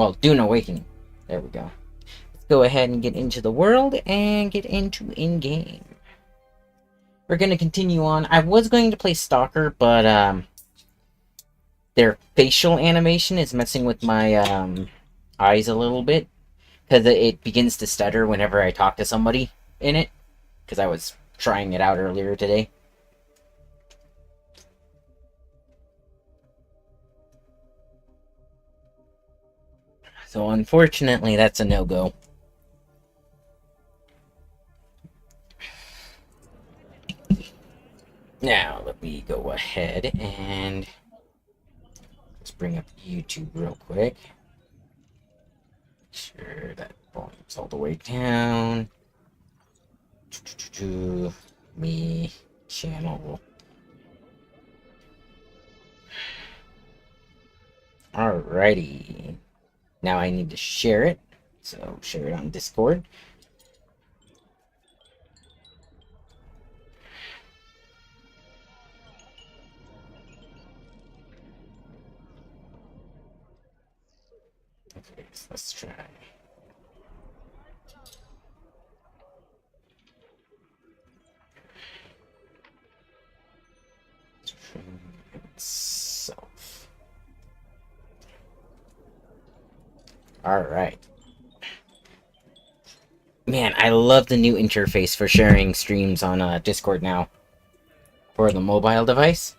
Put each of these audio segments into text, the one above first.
Well, Dune Awakening. There we go. Let's go ahead and get into the world and get into in-game. We're going to continue on. I was going to play Stalker, but their facial animation is messing with my eyes a little bit. Because it begins to stutter whenever I talk to somebody in it. Because I was trying it out earlier today. So unfortunately, that's a no-go. Now, let me go ahead and let's bring up YouTube real quick. Make sure that volume's all the way down. Me channel. Alrighty. Now I need to share it. So share it on Discord. Okay, so let's try. Itself. Alright. Man, I love the new interface for sharing streams on Discord now. For the mobile device.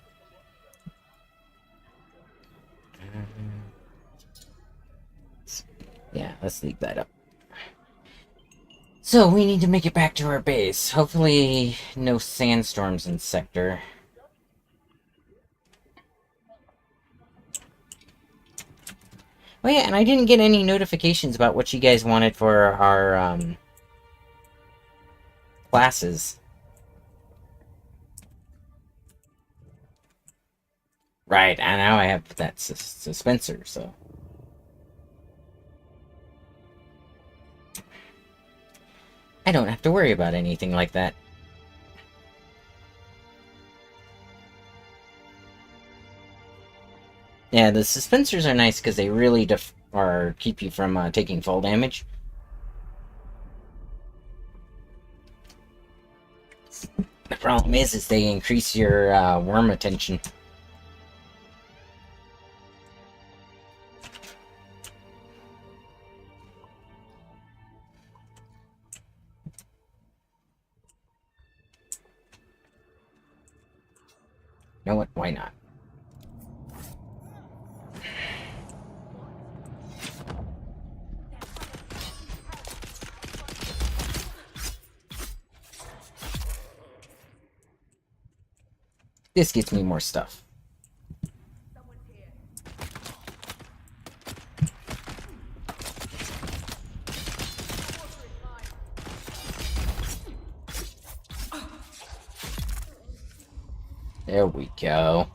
Yeah, let's leave that up. So, we need to make it back to our base. Hopefully, no sandstorms in sector. Oh yeah, and I didn't get any notifications about what you guys wanted for our, classes. Right, and now I have that suspensor, so... I don't have to worry about anything like that. Yeah, the suspensors are nice because they really keep you from taking fall damage. The problem is they increase your worm attention. You know what? Why not? This gets me more stuff. There we go.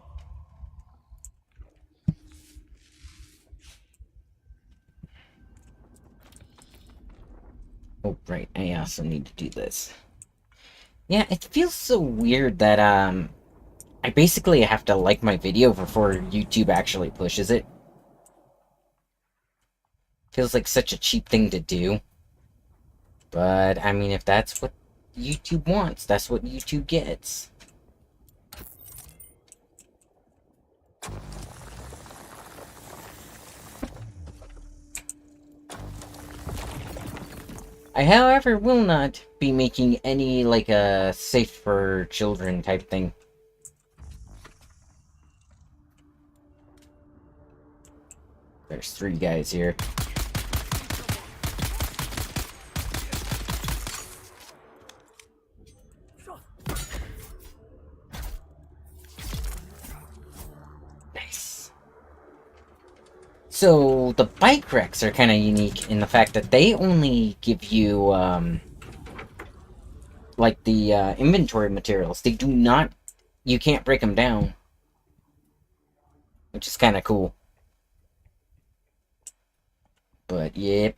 Oh, right. I also need to do this. Yeah, it feels so weird that, I basically have to like my video before YouTube actually pushes it. Feels like such a cheap thing to do. But, I mean, if that's what YouTube wants, that's what YouTube gets. I, however, will not be making any, like, a safe for children type thing. There's 3 guys here. Nice. So, the bike wrecks are kind of unique in the fact that they only give you, like, the inventory materials. They do not... You can't break them down. Which is kind of cool. But, yep.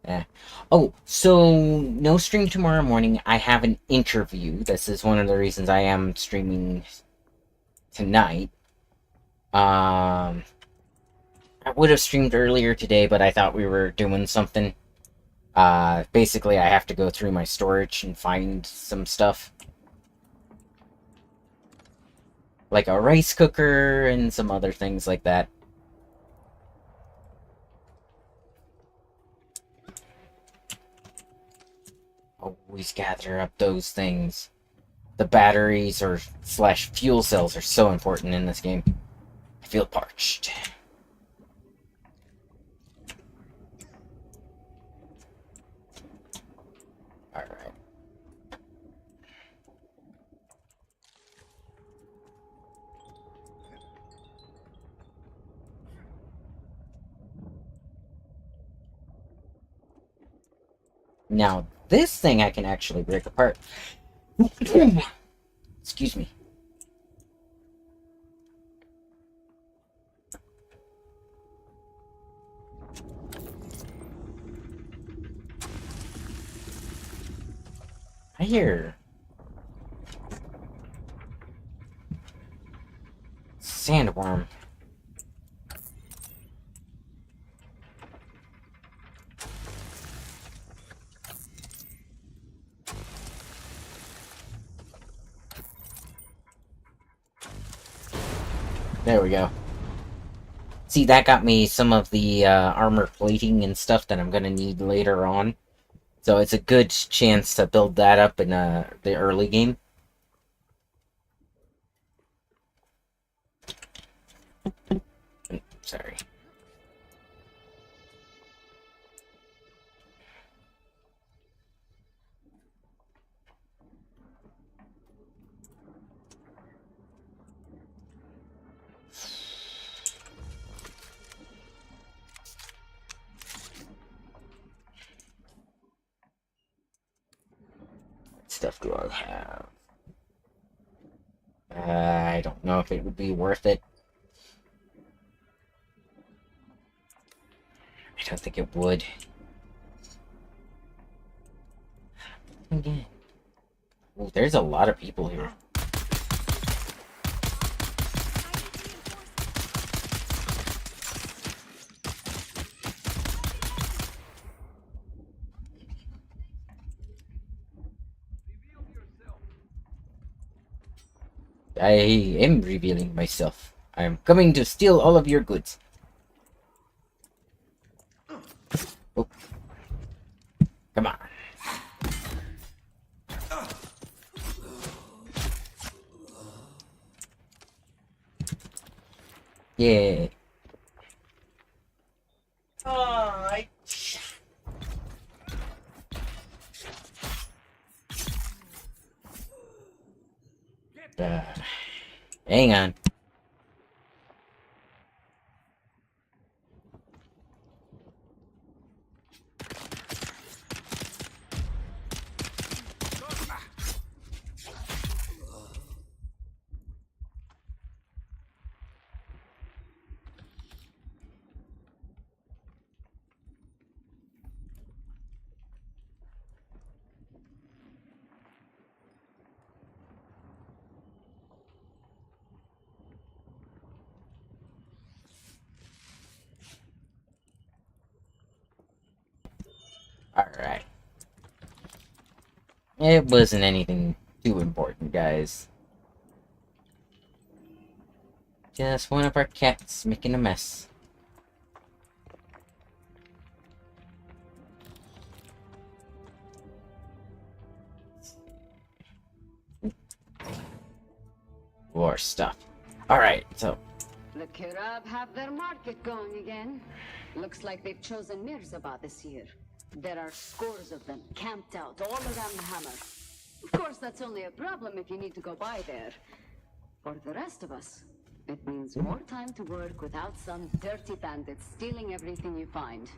Yeah. Oh, so no stream tomorrow morning. I have an interview. This is one of the reasons I am streaming tonight. I I would have streamed earlier today, but I thought we were doing something. Basically, I have to go through my storage and find some stuff. Like a rice cooker and some other things like that. Always gather up those things. The batteries or slash fuel cells are so important in this game. I feel parched. Alright. Now, this thing I can actually break apart. Excuse me. I hear sandworm. There we go. See, that got me some of the armor plating and stuff that I'm gonna need later on. So it's a good chance to build that up in the early game. Sorry. What stuff do I have? I don't know if it would be worth it. I don't think it would. Again. Ooh, there's a lot of people here. I am revealing myself. I am coming to steal all of your goods. Oh. Come on. Yeah. Hang on. Alright. It wasn't anything too important, guys. Just one of our cats making a mess. War stuff. Alright, so. The Kirab have their market going again. Looks like they've chosen Mirzabah this year. There are scores of them camped out all around the hammer. Of course, that's only a problem if you need to go by there. For the rest of us, it means more time to work without some dirty bandits stealing everything you find.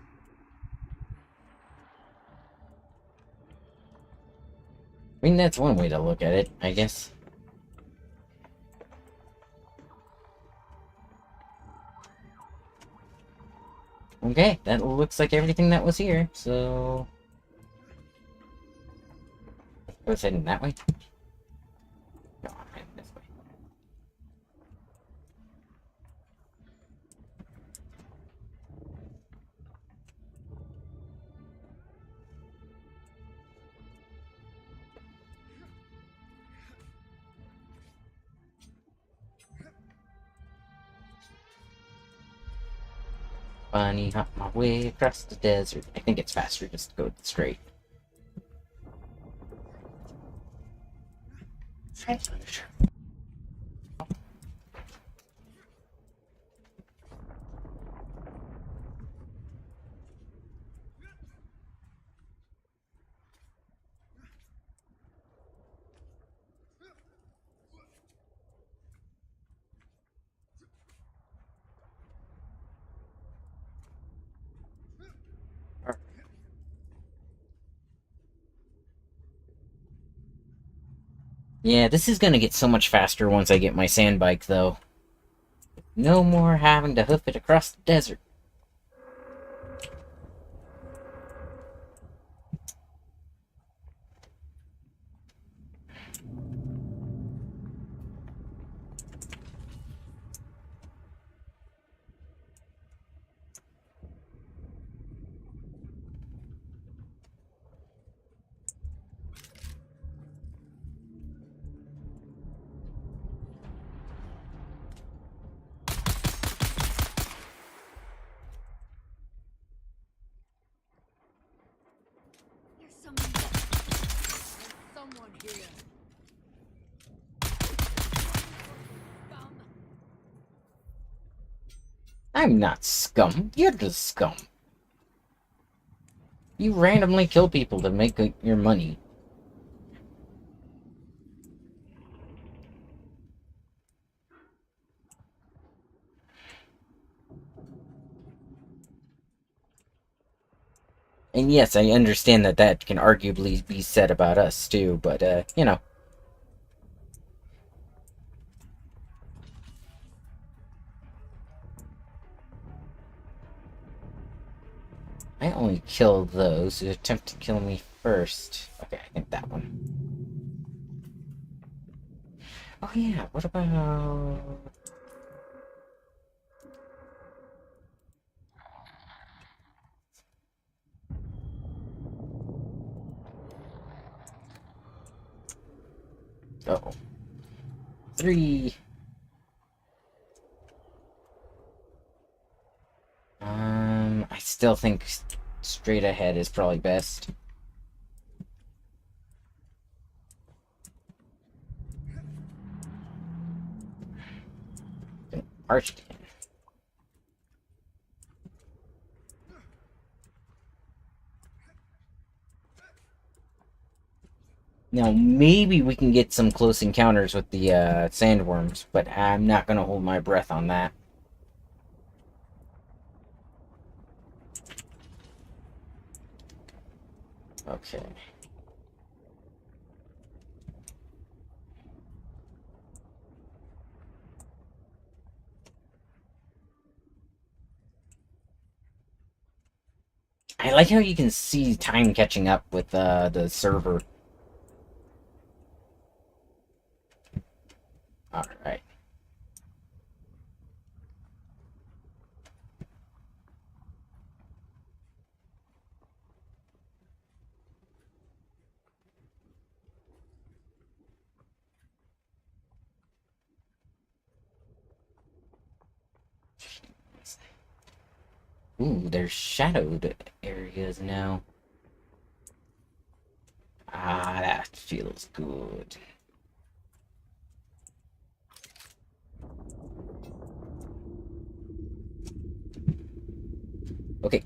I mean, that's one way to look at it, I guess. Okay, that looks like everything that was here, so... I was heading that way? No, I'm heading this way. Bunny hop my way across the desert. I think it's faster just to go straight. Yeah, this is gonna get so much faster once I get my sand bike, though. No more having to hoof it across the desert. There's someone here. I'm not scum. You're the scum. You randomly kill people to make your money. And yes, I understand that that can arguably be said about us, too, but, you know. I only kill those who attempt to kill me first. Okay, I think that one. Oh yeah, what about... Uh-oh. 3... I still think straight ahead is probably best. Arched again. Now, maybe we can get some close encounters with the sandworms, but I'm not going to hold my breath on that. Okay. I like how you can see time catching up with the server. Alright. Ooh, there's shadowed areas now. Ah, that feels good. Okay.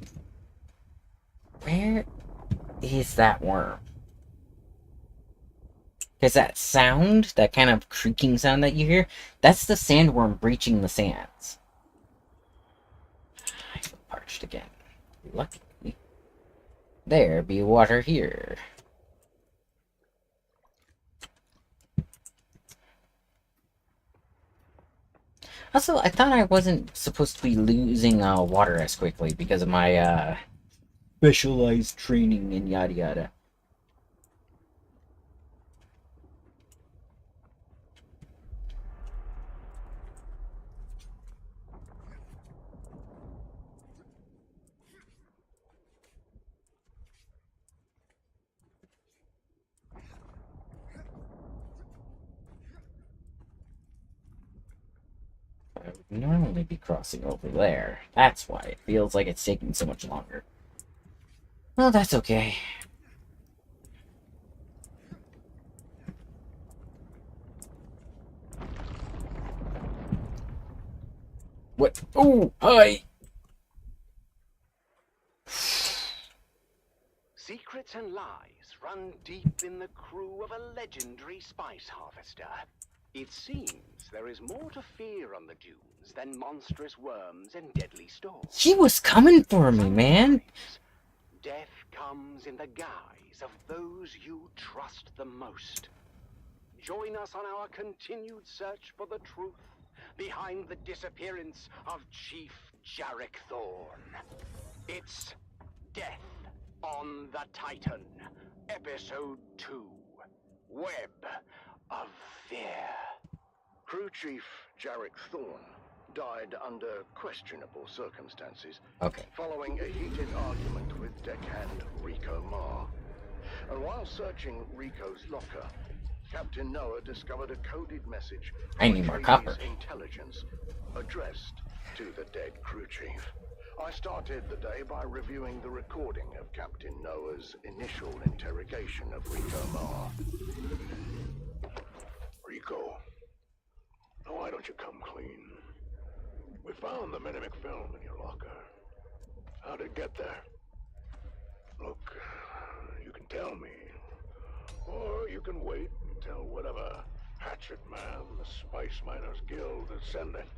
Where is that worm? Because that sound, that kind of creaking sound that you hear, that's the sandworm breaching the sands. I feel parched again. Luckily. There be water here. Also, I thought I wasn't supposed to be losing water as quickly because of my specialized training and yada yada. normally be crossing over there. That's why it feels like it's taking so much longer. Well, that's okay. What? Oh, hi! Secrets and lies run deep in the crew of a legendary spice harvester. It seems there is more to fear on the dunes than monstrous worms and deadly storms. He was coming for me, man! Sometimes death comes in the guise of those you trust the most. Join us on our continued search for the truth behind the disappearance of Chief Jarek Thorne. It's Death on the Titan, Episode 2, Web of Fear. Crew Chief Jarek Thorne died under questionable circumstances. Okay. Following a heated argument with deckhand Rico Marr. And while searching Rico's locker, Captain Noah discovered a coded message I need from more Atreides copper. intelligence addressed to the dead crew chief. I started the day by reviewing the recording of Captain Noah's initial interrogation of Rico Marr. Rico, now why don't you come clean? We found the Mimic film in your locker. How'd it get there? Look, you can tell me. Or you can wait until whatever hatchet man the Spice Miners Guild is sending.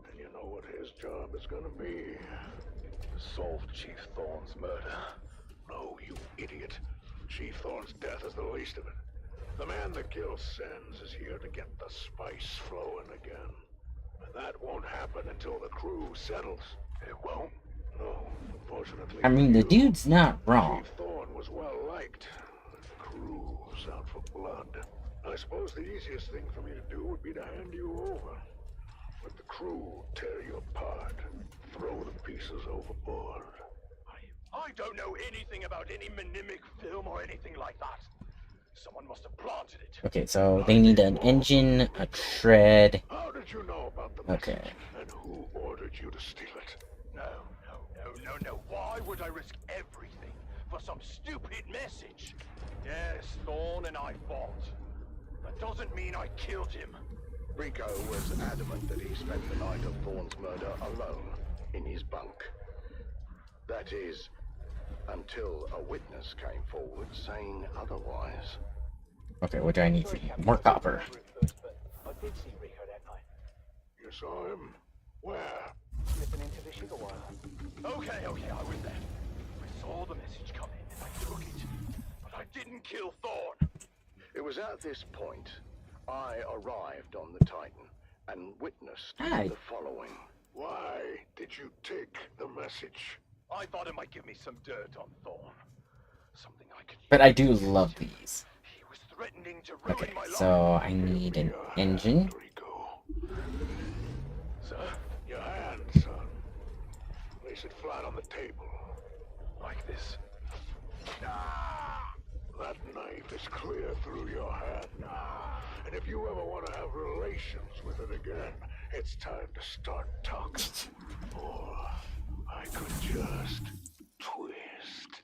And you know what his job is gonna be. Solve Chief Thorne's murder. No, you idiot. Chief Thorne's death is the least of it. The man the guild sends is here to get the spice flowing again. And that won't happen until the crew settles. It won't? No, unfortunately. I mean, the for you, dude's not wrong. Chief Thorne was well liked. The crew was out for blood. I suppose the easiest thing for me to do would be to hand you over. Let the crew tear you apart. Throw the pieces overboard. I don't know anything about any Mnemic film or anything like that. Someone must have planted it. Okay, so they need an engine, a tread. How did you know about the message? Okay. And who ordered you to steal it? No. Why would I risk everything for some stupid message? Yes, Thorne and I fought. That doesn't mean I killed him. Rico was adamant that he spent the night of Thorne's murder alone in his bunk. That is, until a witness came forward saying otherwise. Okay, what do I need for you? More copper. I did see Rico that night. You saw him? Where? Slipping into the sugar wire. Okay, I was there. I saw the message come in and I took it. But I didn't kill Thorne. It was at this point I arrived on the Titan and witnessed Hi. the following. Why did you take the message? I thought it might give me some dirt on Thorne. Something I could use. But I do love these. He was threatening to ruin Okay, my life. so I need an engine. Rico. Sir, your hand, son. Place it flat on the table. Like this. That knife is clear through your hand. And if you ever want to have relations with it again, it's time to start talking. Or I could just twist.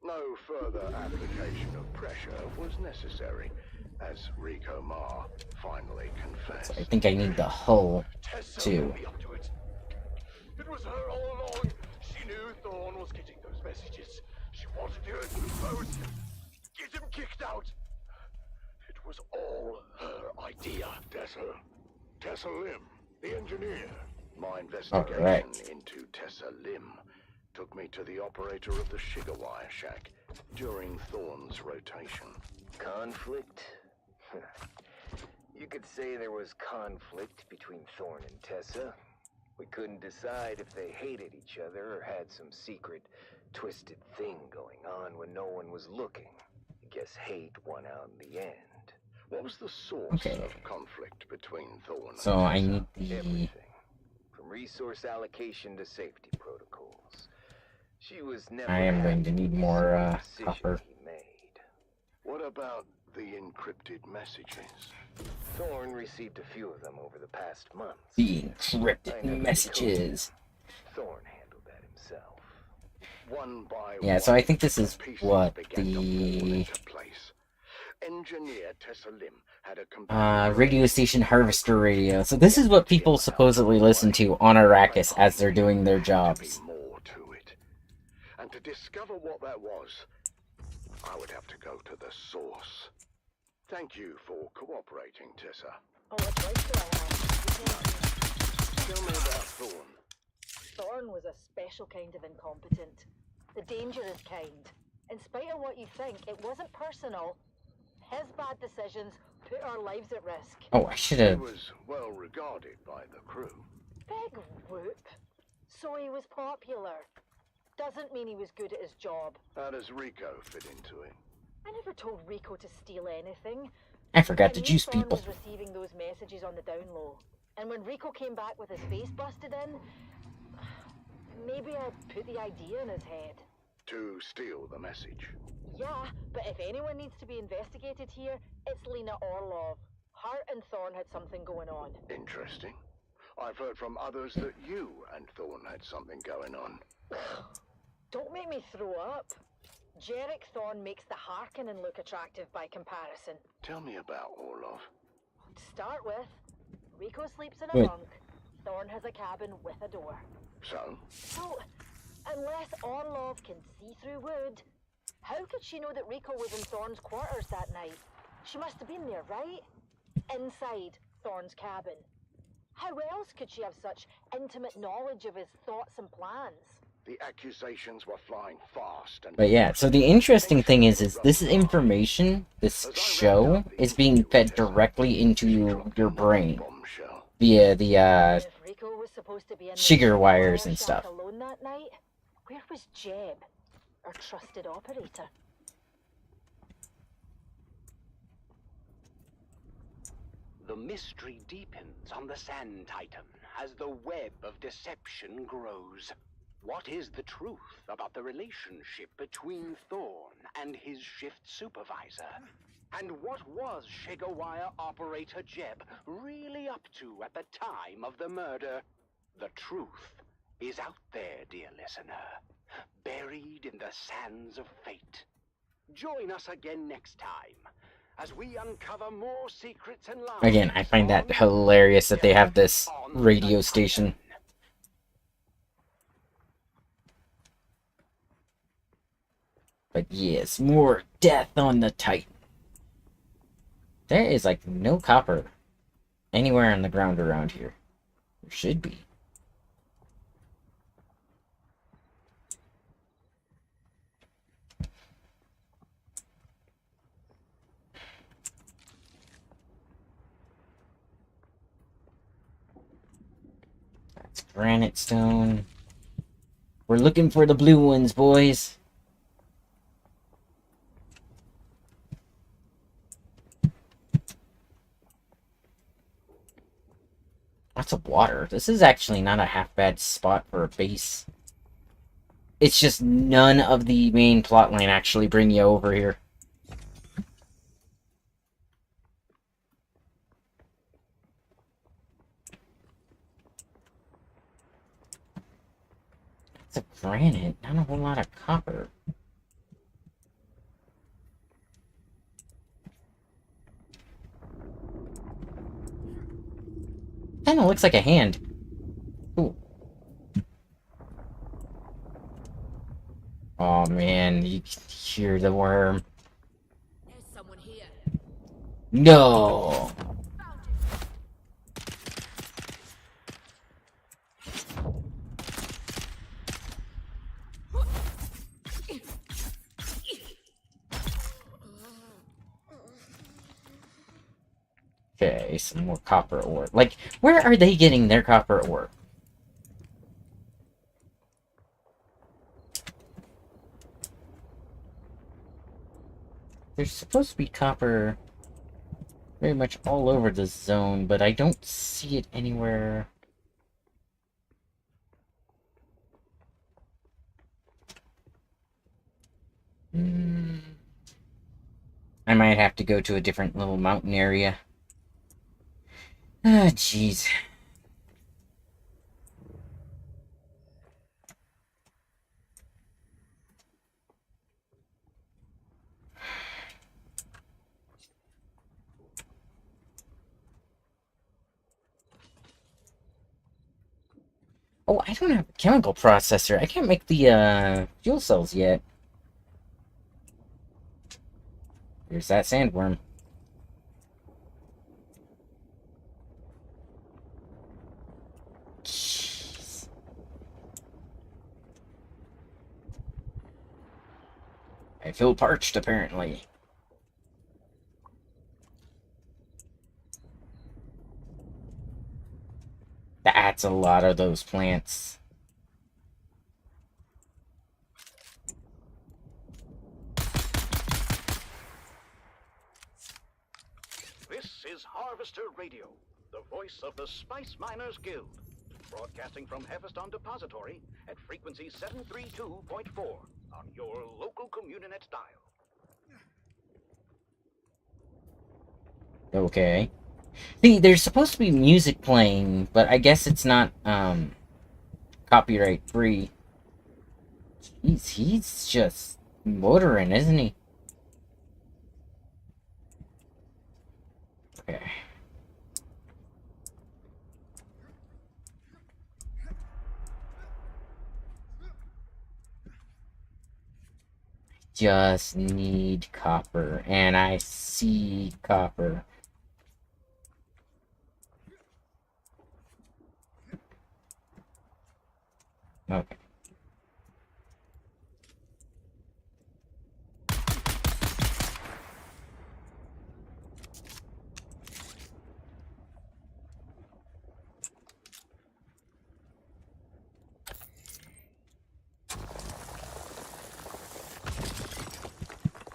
No further application of pressure was necessary, as Rico Marr finally confessed. So I think I need the hull Tessa too. put me up to it. It was her all along. She knew Thorne was getting those messages. She wanted to expose him. Get him kicked out. It was all her idea. Tessa Lim, the engineer. My investigation Alright. into Tessa Lim took me to the operator of the sugar wire shack during Thorne's rotation. Conflict? You could say there was conflict between Thorne and Tessa. We couldn't decide if they hated each other or had some secret, twisted thing going on when no one was looking. I guess hate won out in the end. What was the source Okay. of conflict between Thorne and So Tessa? I need the... Everything. From resource allocation to safety protocols. She was never I am going to happy need with more, the decision copper. he made. What about the encrypted messages? Thorn received a few of them over the past months. The I encrypted never messages. Thorn handled that himself. One by Yeah, one, so I think this is the pieces what began to fall the into place. Engineer Tessa Lim had a computer radio station harvester radio. So this is what people supposedly listen to on Arrakis as they're doing their jobs. More to it. And to discover what that was, I would have to go to the source. Thank you for cooperating, Tessa. Oh, what choice do I have? Tell me about Thorn. Thorn was a special kind of incompetent. The dangerous kind. In spite of what you think, it wasn't personal. His bad decisions put our lives at risk. Oh, I should He have. was well regarded by the crew. Big whoop. So he was popular. Doesn't mean he was good at his job. How does Rico fit into it? I never told Rico to steal anything. I forgot to I knew juice Thorn people. was receiving those messages on the down low. And when Rico came back with his face busted in, maybe I put the idea in his head. To steal the message. Yeah, but if anyone needs to be investigated here, it's Lena Orlov. Her and Thorn had something going on. Interesting. I've heard from others that you and Thorn had something going on. Don't make me throw up. Jarek Thorn makes the Harkonnen look attractive by comparison. Tell me about Orlov. To start with, Rico sleeps in a Wait. bunk. Thorn has a cabin with a door. So? So, unless Orlov can see through wood, how could she know that Rico was in Thorn's quarters that night? She must have been there, right? Inside Thorn's cabin. How else could she have such intimate knowledge of his thoughts and plans? The accusations were flying fast and... But yeah, so the interesting thing is this information, this show, is being fed directly into your brain Bombshell. via the If Rico was supposed to be in the sugar wires wire and shack stuff. alone that night, where was Jeb, our trusted operator? The mystery deepens on the Sand Titan as the web of deception grows. What is the truth about the relationship between Thorn and his shift supervisor? And what was Shigawire operator Jeb really up to at the time of the murder? The truth is out there, dear listener, buried in the sands of fate. Join us again next time as we uncover more secrets and lies. Again, I find that hilarious that they have this radio station. But yes, more death on the Titan. There is like no copper anywhere on the ground around here. There should be. That's granite stone. We're looking for the blue ones, boys. Lots of water. This is actually not a half bad spot for a base. It's just none of the main plotline actually bring you over here. It's a granite, not a whole lot of copper. Kinda looks like a hand. Ooh. Oh man, you can hear the worm. There's someone here. No! Okay, some more copper ore. Like, where are they getting their copper ore? There's supposed to be copper very much all over the zone, but I don't see it anywhere. I might have to go to a different little mountain area. Ah, jeez. Oh, I don't have a chemical processor. I can't make the, fuel cells yet. There's that sandworm. Jeez. I feel parched, apparently. That's a lot of those plants. This is Harvester Radio, the voice of the Spice Miners Guild, broadcasting from Hephaeston Depository at frequency 732.4 on your local Communinet dial. Okay. See, there's supposed to be music playing, but I guess it's not, copyright free. He's just motoring, isn't he? Okay. Just need copper, and I see copper. Okay.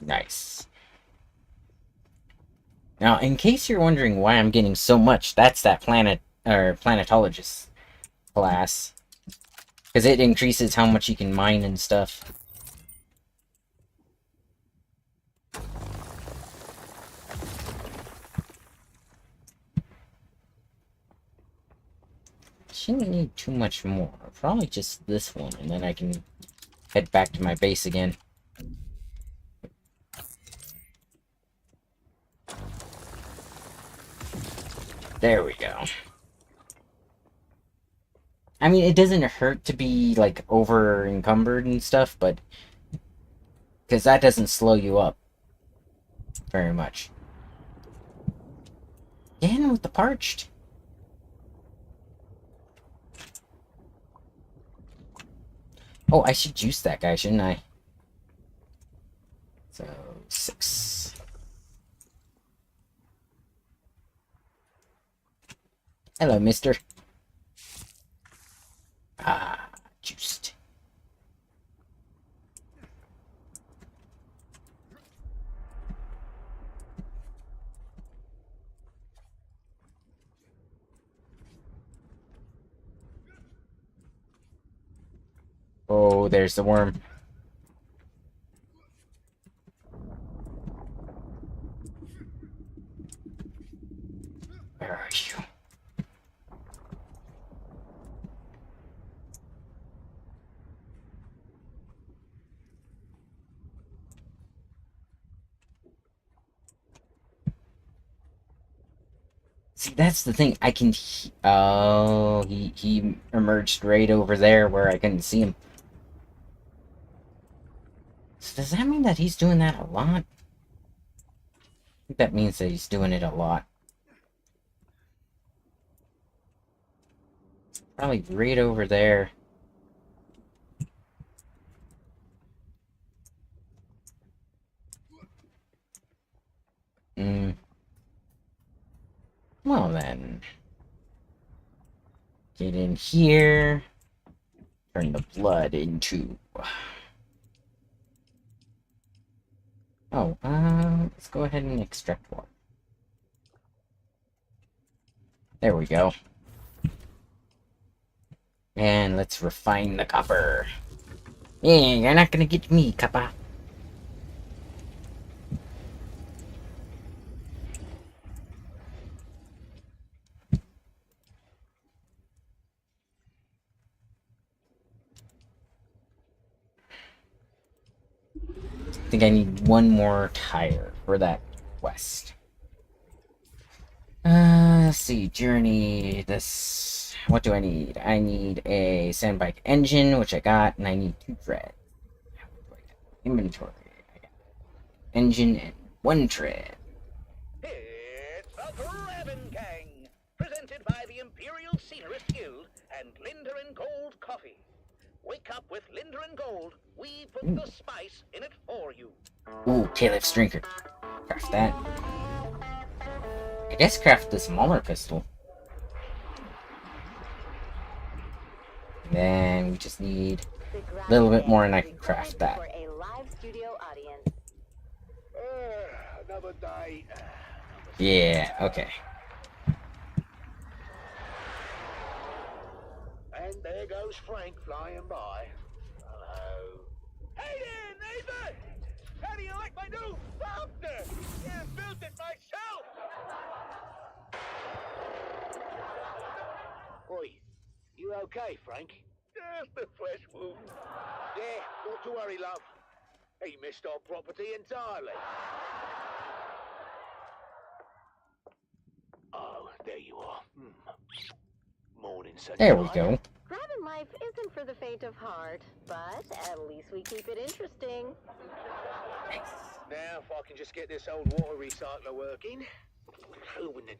Nice. Now, in case you're wondering why I'm getting so much, that's that planet, or planetologist class. Because it increases how much you can mine and stuff. Shouldn't need too much more. Probably just this one, and then I can head back to my base again. There we go. I mean, it doesn't hurt to be, like, over encumbered and stuff, but... because that doesn't slow you up very much. Again with the parched. Oh, I should juice that guy, shouldn't I? So, 6. Hello, mister. Ah, juiced. Oh, there's the worm. Where are you? See, that's the thing. I can. Oh, he emerged right over there where I couldn't see him. So does that mean that he's doing that a lot? I think that means that he's doing it a lot. Probably right over there. Well then. Get in here. Turn the blood into... Oh, let's go ahead and extract one. There we go. And let's refine the copper. Yeah, you're not gonna get me, copper. think I need one more tire for that quest. Let's see. Journey. This. What do I need? I need a sandbike engine, which I got, and I need 2 treads. Inventory. I got engine and 1 tread. It's the Dragon Gang, presented by the Imperial Scenerist Guild and Linder and Gold Coffee. Wake up with Linder and Gold. We put the spice in it for you. Ooh, Caleb's drinker. Craft that. I guess craft the smaller pistol. And then we just need a little bit more and I can craft that. For a live studio audience. Another day. Yeah, okay. And there goes Frank flying by. Hello. Hey there, neighbor! How do you like my new Falcner? I built it myself! Oi, you okay, Frank? Just a fresh wound. Yeah, not to worry, love. He missed our property entirely. Oh, there you are. Morning, sunshine. There we go. Grabbing life isn't for the faint of heart, but at least we keep it interesting. Now, if I can just get this old water recycler working, who in the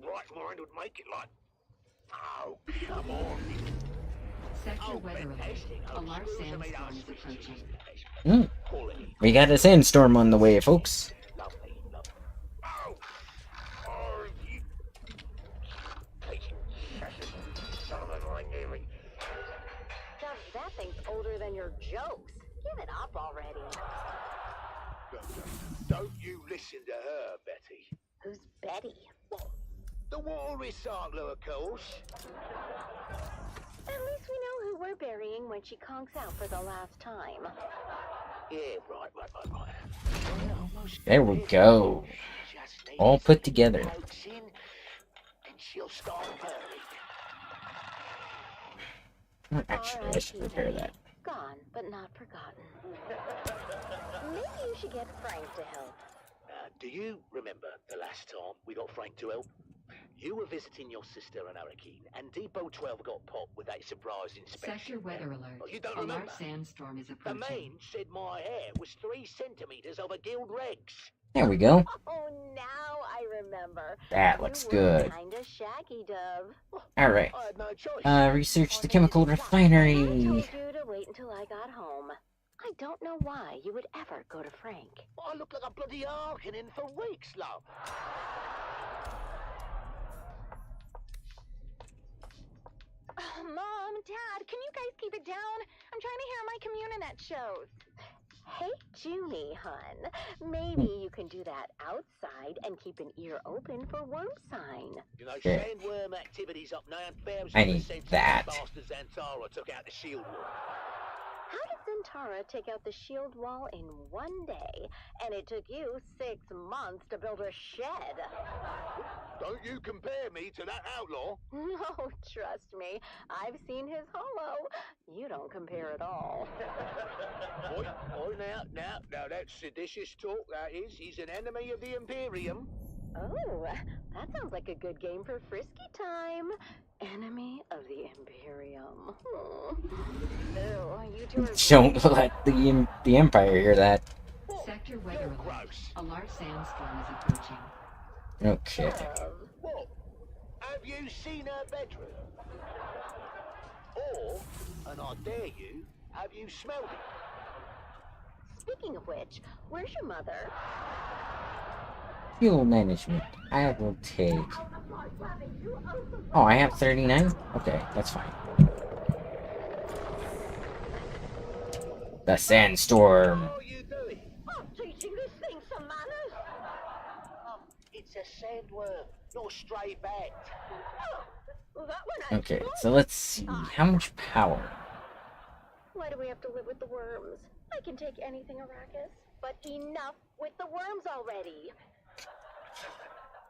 right mind would make it like... Oh, come on. Sector weather alert. A large sandstorm is approaching. We got a sandstorm on the way, folks. Lovely, lovely. Oh! Oh, you... That thing's older than your jokes. Give it up already. Don't you listen to her, Betty. Who's Betty? What? The water recycler, of course. At least we know who we're burying when she conks out for the last time. Yeah, right. There we go. All put together. And she'll start purring. Actually, I should prepare that. Gone, but not forgotten. Maybe you should get Frank to help. Do you remember the last time we got Frank to help? You were visiting your sister in Arakeen, and Depot 12 got popped with a surprise inspection. Sector weather alert. Oh, you don't A remember? large sandstorm is The approaching. main said my hair was 3 centimeters over guild regs. There we go. Oh, now I remember. That looks You were good. kinda shaggy, Dove. Alright. I had no choice. Research the chemical refinery. I told you to wait until I got home. I don't know why you would ever go to Frank. I look like a bloody Harkonnen for weeks, love. Mom, Dad, can you guys keep it down? I'm trying to hear my Communinet shows. Hey, Junie, hun. Maybe you can do that outside and keep an ear open for worm sign. You know, Yeah. sandworm activity's up 9,000% I need that. Faster Zantara took out the shield wall. How did Zentara take out the shield wall in one day, and it took you 6 months to build a shed? Don't you compare me to that outlaw. No, trust me. I've seen his holo. You don't compare at all. Oi, now, that's seditious talk, that is. He's an enemy of the Imperium. Oh, that sounds like a good game for frisky time. Enemy of the Imperium. You two are Don't let the Empire hear that. Sector weather You're alert. gross. A large sandstorm is approaching. Okay. What? Have you seen her bedroom? Or, and I dare you, have you smelled it? Speaking of which, where's your mother? Fuel management. I will take... Oh, I have 39? Okay, that's fine. The sandstorm. What are you doing? I'm teaching this thing some manners. It's a sandworm, not a stray bat. Well, that one Okay, so let's see. How much power? Why do we have to live with the worms? I can take anything, Arrakis, but enough with the worms already.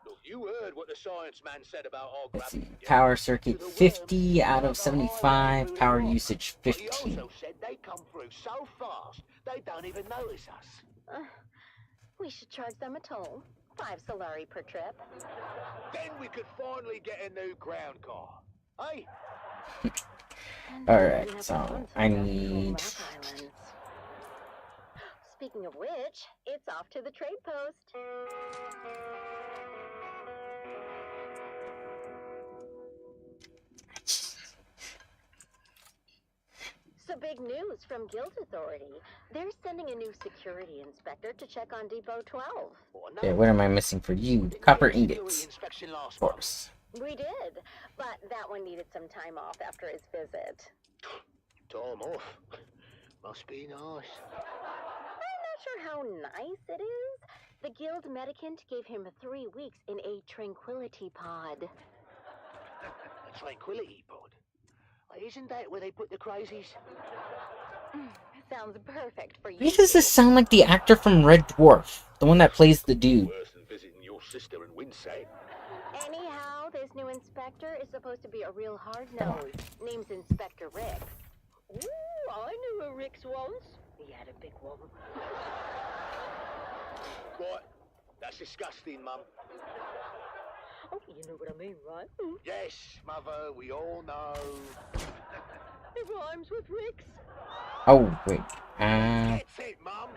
Look, you heard what the science man said about our Let's gravity. see. Power circuit 50 out of 75. Power usage But he 15. also said they come through so fast, they don't even notice us. We should charge them a toll. 5 Solari per trip. Then we could finally get a new ground car. Hey? Alright, so I need... Speaking of which, it's off to the trade post. So big news from Guild Authority. They're sending a new security inspector to check on Depot 12. Okay, what am I missing for you? Copper ingots. Of course. We did, but that one needed some time off after his visit. Time off? Must be nice. I'm not sure how nice it is. The Guild Medicant gave him 3 weeks in a tranquility pod. A tranquility pod? Isn't that where they put the crazies? Sounds perfect for you. Why does this sound like the actor from Red Dwarf? The one that plays the dude. Worse than visiting your sister in Winsay. Anyhow, this new inspector is supposed to be a real hard-nose. Name's Inspector Rick. Ooh, I knew a Rick's once. He had a big one. What? That's disgusting, Mum. Oh, you know what I mean, right? Yes, Mother, we all know. It rhymes with Rick's. Oh, wait. Gets it, Mum.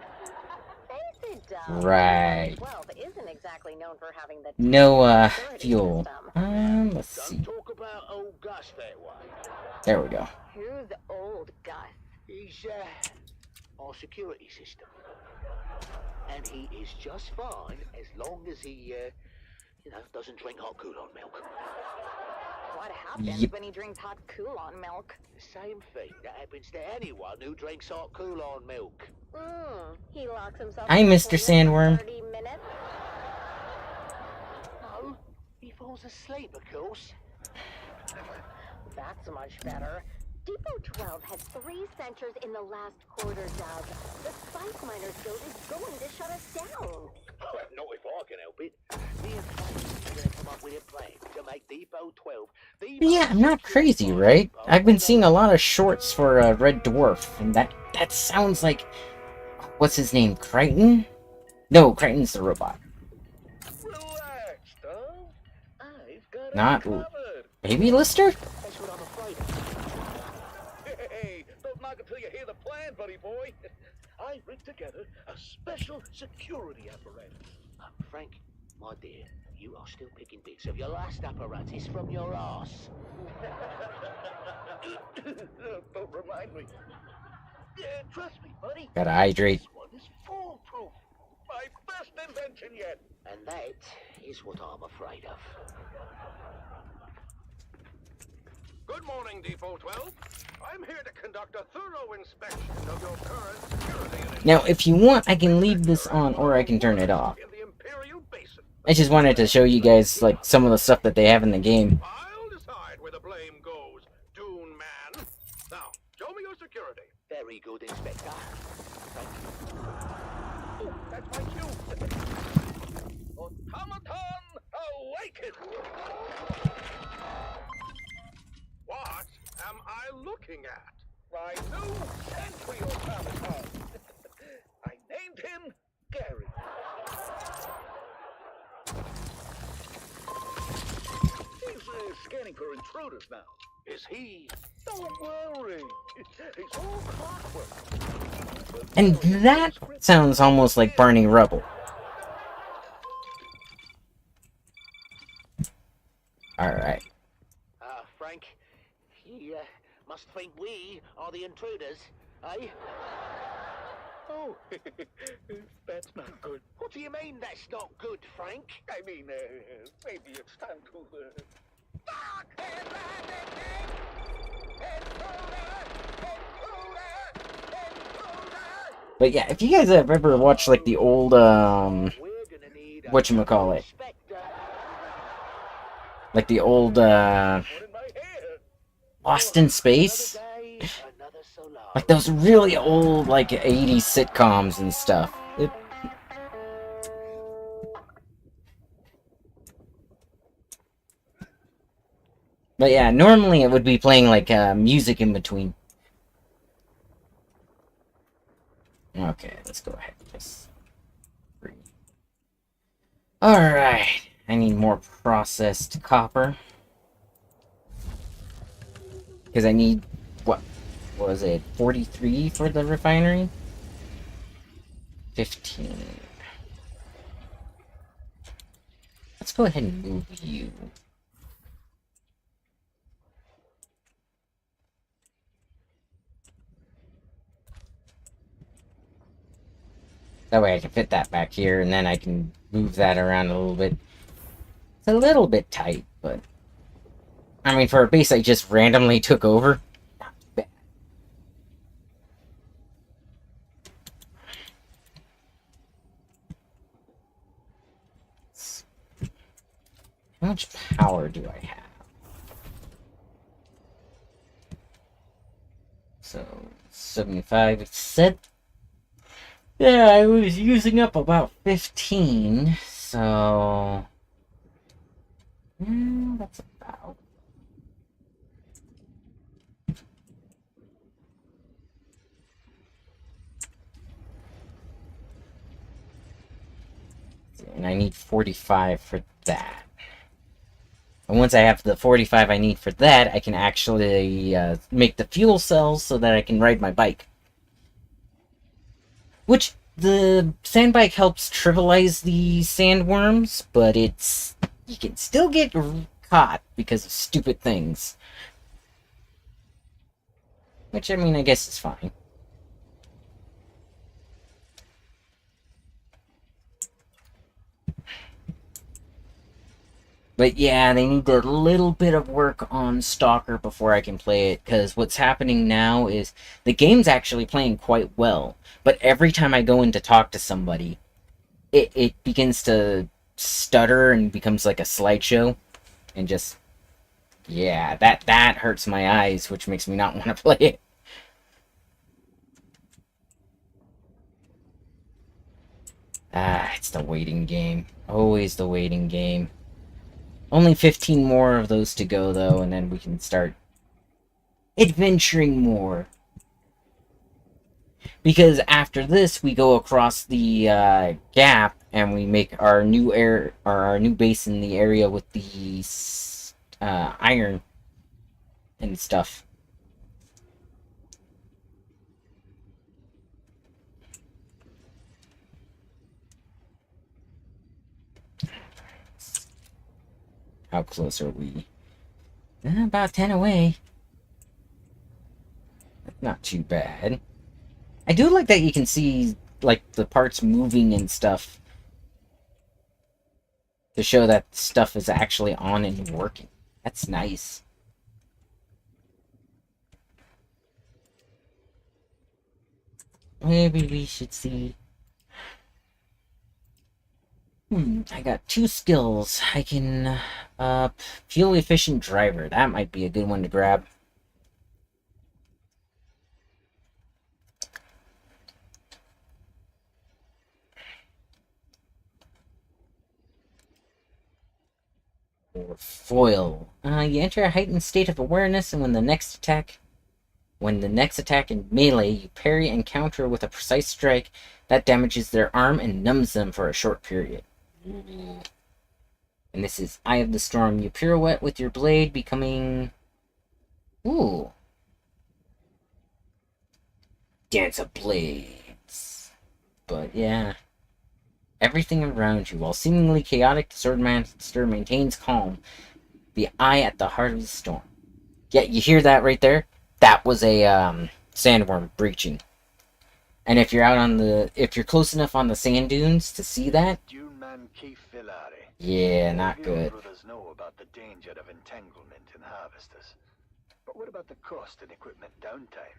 Face it does. Right. 12 isn't exactly known for having the No, security fuel. system. Let's see. Don't talk about old Gus that way. There we go. Who's old Gus? He's, our security system. And he is just fine as long as he, doesn't drink hot Kool-on milk. What happens Yep. when he drinks hot Kool-on milk? The same thing that happens to anyone who drinks hot Kool-on milk. He locks himself Hi, in the Mr. toilet for Sandworm. 30 minutes. No, he falls asleep, of course. That's much better. Depot 12 has 3 centers in the last quarter, Doug. The Spice Miners Guild is going to shut us down. Not if I can help it. Me and Frank are going to come up with a plan to make Depot 12 the Yeah, I'm not crazy, right? I've been seeing a lot of shorts for Red Dwarf, and that sounds like... What's his name? Crichton? No, Crichton's the robot. Relax, Dove. I've got Not... covered. Baby Lister? That's what I'm afraid of. Hey, don't knock until you hear the plan, buddy boy. I rigged together a special security apparatus. Frank, my dear, you are still picking bits of your last apparatus from your ass. Don't remind me. Trust me, buddy. Gotta hydrate. This one is foolproof. My best invention yet. And that is what I'm afraid of. Good morning, Depot 12. I'm here to conduct a thorough inspection of your current security unit. Now, if you want, I can leave this on, or I can turn it off. In the Imperial Basin. I just wanted to show you guys, like, some of the stuff that they have in the game. I'll decide where the blame goes, Dune Man. Now, show me your security. Very good, Inspector. Thank you. Oh, that's my cue. Automaton Awaken! What am I looking at? My new sentry automaton. I named him Gary. He's scanning for intruders now. Is he? Don't worry. He's all clockwork. And that sounds almost like Barney Rubble. Alright. Frank, he must think we are the intruders, eh? Oh, that's not good. What do you mean that's not good, Frank? I mean, maybe it's time to, But yeah, if you guys have ever watched, like, the old, whatchamacallit, like the old, Lost in Space? Like those really old, like, 80s sitcoms and stuff. But yeah, normally it would be playing, like, music in between. Okay, let's go ahead and just... Alright, I need more processed copper. Because I need, what was it, 43 for the refinery? 15. Let's go ahead and move you. That way I can fit that back here, and then I can move that around a little bit. It's a little bit tight, but... I mean, for a base I just randomly took over, not bad. How much power do I have? So, 75. It said... Yeah, I was using up about 15, so... Yeah, that's about... And I need 45 for that. And once I have the 45 I need for that, I can actually make the fuel cells so that I can ride my bike. Which, the sand bike helps trivialize the sandworms, but it's... You can still get caught because of stupid things. Which, I mean, I guess is fine. But yeah, they need a little bit of work on Stalker before I can play it, because what's happening now is the game's actually playing quite well, but every time I go in to talk to somebody, it begins to stutter and becomes like a slideshow, and just, yeah, that hurts my eyes, which makes me not want to play it. Ah, it's the waiting game. Always the waiting game. Only 15 more of those to go, though, and then we can start adventuring more. Because after this, we go across the gap, and we make our new our new base in the area with the iron and stuff. How close are we? About 10 away. Not too bad. I do like that you can see, like, the parts moving and stuff. To show that stuff is actually on and working. That's nice. Maybe we should see... I got 2 skills. I can, fuel efficient driver. That might be a good one to grab. Or foil. You enter a heightened state of awareness, and when the next attack in melee, you parry and counter with a precise strike that damages their arm and numbs them for a short period. And this is Eye of the Storm. You pirouette with your blade, becoming... Ooh. Dance of Blades. But yeah. Everything around you, while seemingly chaotic, the Swordmaster maintains calm. The eye at the heart of the storm. Yeah, you hear that right there? That was a sandworm breaching. And if you're if you're close enough on the sand dunes to see that, yeah, not good. Brothers know about the danger of entanglement in harvesters. But what about the cost and equipment downtime?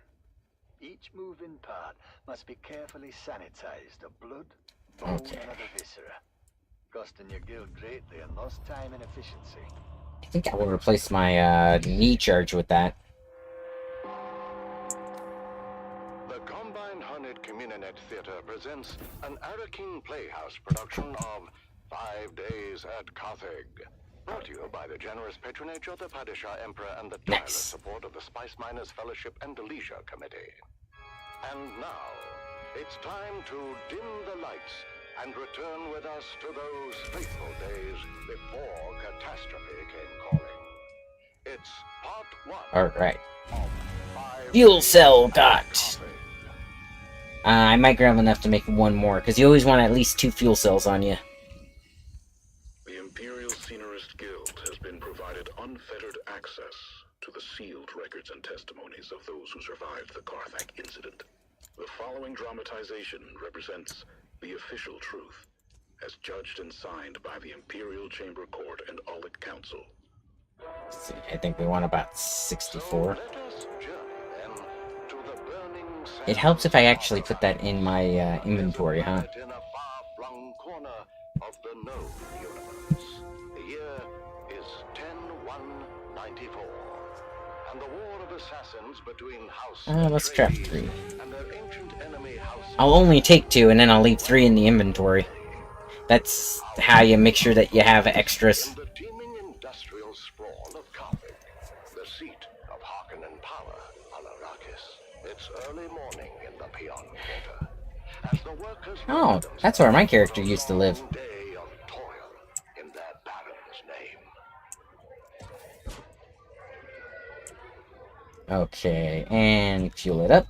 Each moving part must be carefully sanitized of blood, bone, and other viscera, costing your guild greatly in lost time and efficiency. I think I will replace my knee charge with that. The Combined Hornet Communinet Theater presents an Arakin Playhouse production of 5 Days at Carthage. Brought to you by the generous patronage of the Padishah Emperor and the tireless support of the Spice Miners Fellowship and the Leisure Committee. And now, It's time to dim the lights and return with us to those fateful days before catastrophe came calling. It's part 1. Alright. Of 5 Fuel days cell and got. coffee. I might grab enough to make one more, because you always want at least 2 fuel cells on you. The Imperial Scenarist Guild has been provided unfettered access to the sealed records and testimonies of those who survived the Carthag incident. The following dramatization represents the official truth, as judged and signed by the Imperial Chamber Court and Aulic Council. See, I think we want about 64. So let us journey then to the burning It helps if I actually put that in my inventory, huh? in a far-flung corner of the known universe. The year is 10-1-94, and the war of assassins between House Let's craft Atreides 3. and their ancient enemy House. I'll only take 2, and then I'll leave 3 in the inventory. That's how you make sure that you have extras. In the teeming industrial sprawl of Carthage, the seat of Harkonnen power on Arrakis. It's early morning in the Peon Quarter. As the workers Oh, that's where my character used to live. day of toil in their baron's name. Okay, and fuel it up.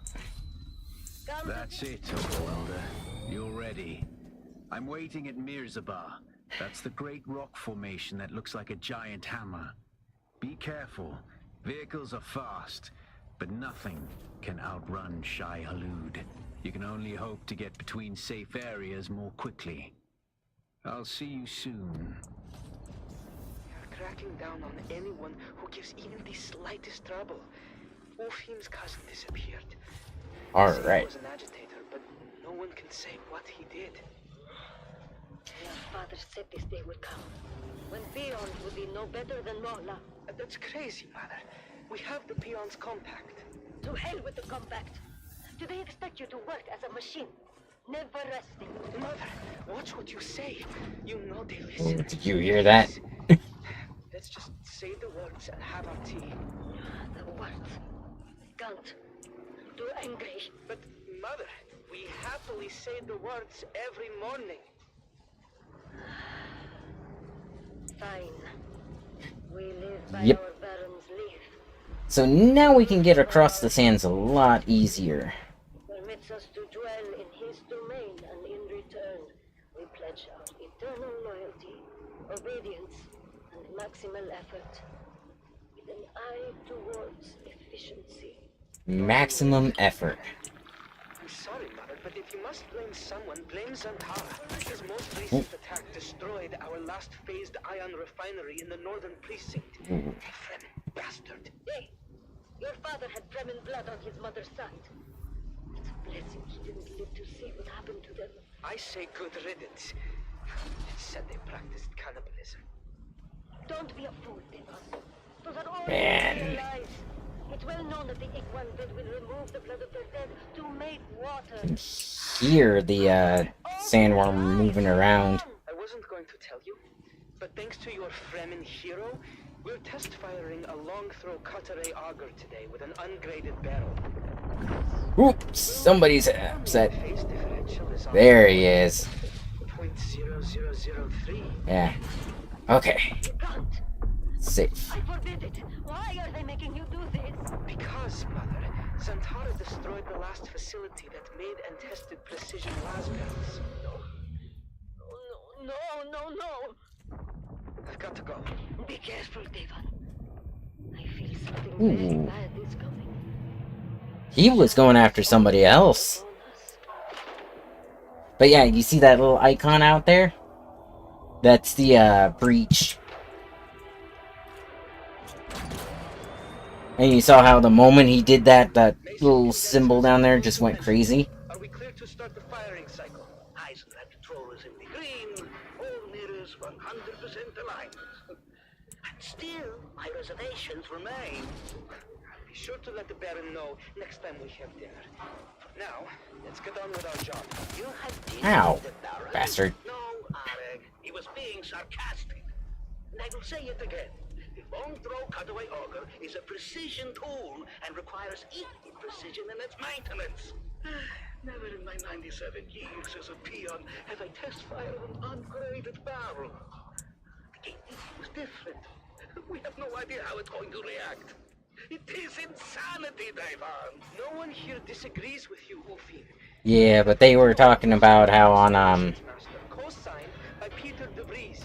That's it, Overwhelder. You're ready. I'm waiting at Mirzabah. That's the great rock formation that looks like a giant hammer. Be careful. Vehicles are fast, but nothing can outrun Shai Hulud. You can only hope to get between safe areas more quickly. I'll see you soon. You're cracking down on anyone who gives even the slightest trouble. Ulfheim's cousin disappeared. Alright. He was an agitator, but no one can say what he did. Your father said this day would come, when peons would be no better than Morla. That's crazy, Mother. We have the peons' compact. To hell with the compact. Do they expect you to work as a machine? Never resting. Mother, watch what you say. You know they Oh, listen. did you hear that? Let's just say the words and have our tea. The words. Can't. Too angry. But, Mother, we happily say the words every morning. Fine. We live by Yep. our baron's leave. So now we can get across the sands a lot easier. Permits us to dwell in his domain, and in return, we pledge our eternal loyalty, obedience, and maximal effort, with an eye towards efficiency. Maximum effort. I'm sorry, Mother, but if you must blame someone, blame Zantara. His most recent attack destroyed our last phased ion refinery in the northern precinct. Fremen bastard. Hey, your father had Fremen blood on his mother's side. It's a blessing he didn't live to see what happened to them. I say good riddance. It said they practiced cannibalism. Don't be a fool, Devon. Those are all Man. lies. It's well known that the Igwan bed will remove the blood of their dead to make water. Hear the sandworm moving around. I wasn't going to tell you, but thanks to your Fremen hero, we're test firing a long-throw Cutter-A auger today with an ungraded barrel. Oops, somebody's upset. Phase differential is on There he is. 0.0003. Yeah. Okay. You can't. Safe. I forbid it. Why are they making you do this? Because, Mother, Zantara destroyed the last facility that made and tested precision las barrels. No. I've got to go. Be careful, Devon. I feel something very Ooh. bad is coming. He was going after somebody else. But yeah, you see that little icon out there? That's the breach. And you saw how the moment he did that, that little symbol down there just went crazy. Are we clear to start the firing cycle? Eyes and control is in the green. All mirrors 100% aligned. And still, my reservations remain. Be sure to let the Baron know next time we have dinner. For now, let's get on with our job. You have dealed Ow, with the Baron. bastard. No, Areg. He was being sarcastic. And I will say it again. The long-throw cutaway auger is a precision tool and requires equal precision in its maintenance. Never in my 97 years as a peon have I test fired an ungraded barrel. It was different. We have no idea how it's going to react. It is insanity, Daivan. No one here disagrees with you, Ufin. Yeah, but they were talking about how on Master, co-signed by Peter DeVries.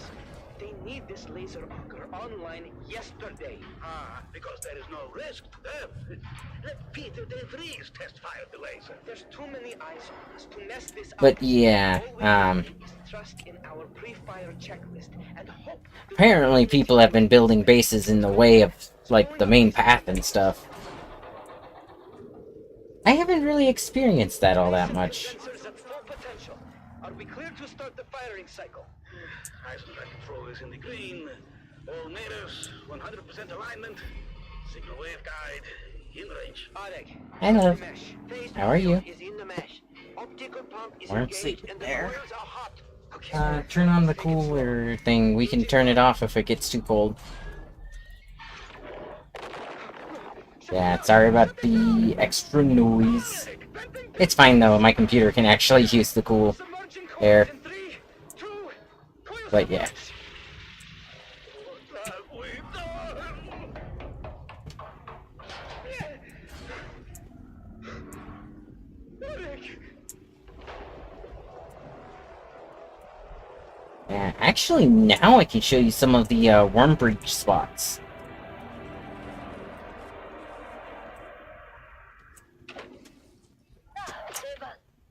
They need this laser auger online yesterday. Ah, because there is no risk to them. Let Peter De Vries test fire the laser. There's too many eyes on us to mess this up. But yeah, All we can do is trust in our pre-fire checklist and hope. apparently people have been building bases in the way of, like, the main path and stuff. I haven't really experienced that all that much. Sensors at full potential. Are we clear to start the firing cycle? Eisenberg control is in the green. All natives, 100% alignment. Signal wave guide, in range. Arek, Hello. mesh. Phase How are you? is in the mesh. Optical pump is Weren't engaged sleeping and the there. coils are hot. Okay. Turn on the cooler thing. We can turn it off if it gets too cold. Yeah, sorry about the extra noise. It's fine though, my computer can actually use the cool air. But yeah. Yeah, actually now I can show you some of the worm breach spots.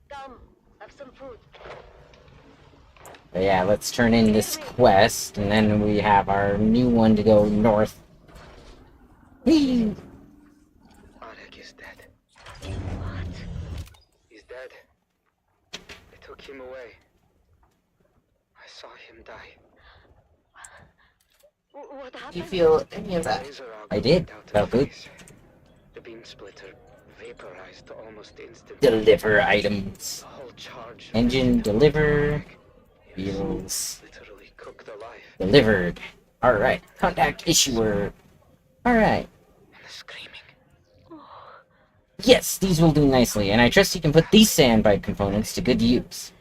Come, have some food. But yeah, let's turn in this quest, and then we have our new one to go north. Whee! Arek is dead. What? He's dead. They took him away. I saw him die. What happened? Do you feel any of that? I did. Felt good. The beam splitter vaporized almost instantly. Deliver items. The whole charge. Engine deliver. Wheels Literally cooked alive. delivered. Alright. Contact issuer. Alright. And the screaming. Yes, these will do nicely, and I trust you can put these sandbite components to good use.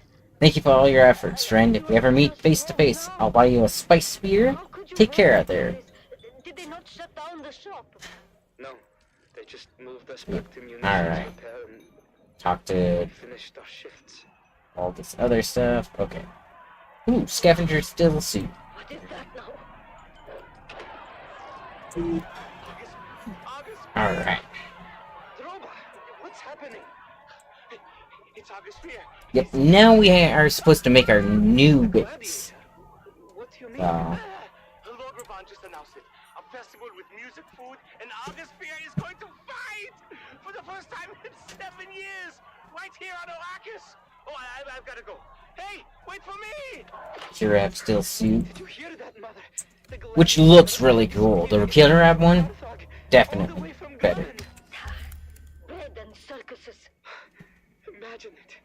Thank you for all your efforts, friend. If we ever meet face to face, I'll buy you a spice spear. Take care out there. Did they not shut down the shop? No, they just moved us back to munitions Alright. repair and Talk to finished our shifts. all this other stuff. Okay. Ooh, scavenger still suit. What is that now? Alright. Droba, what's happening? It's August Fear. Yep, now we are supposed to make our new bits. What do you mean? Logroban just announced it. A festival with music, food, and August Fear is going to fight for the first time in 7 years, right here on Arrakis. Oh, I've got to go. Hey, wait for me! Giraffe still suit. Did you hear that, Mother? The Which looks really cool. The killer ab one? Definitely better. Bread and circuses. Imagine it.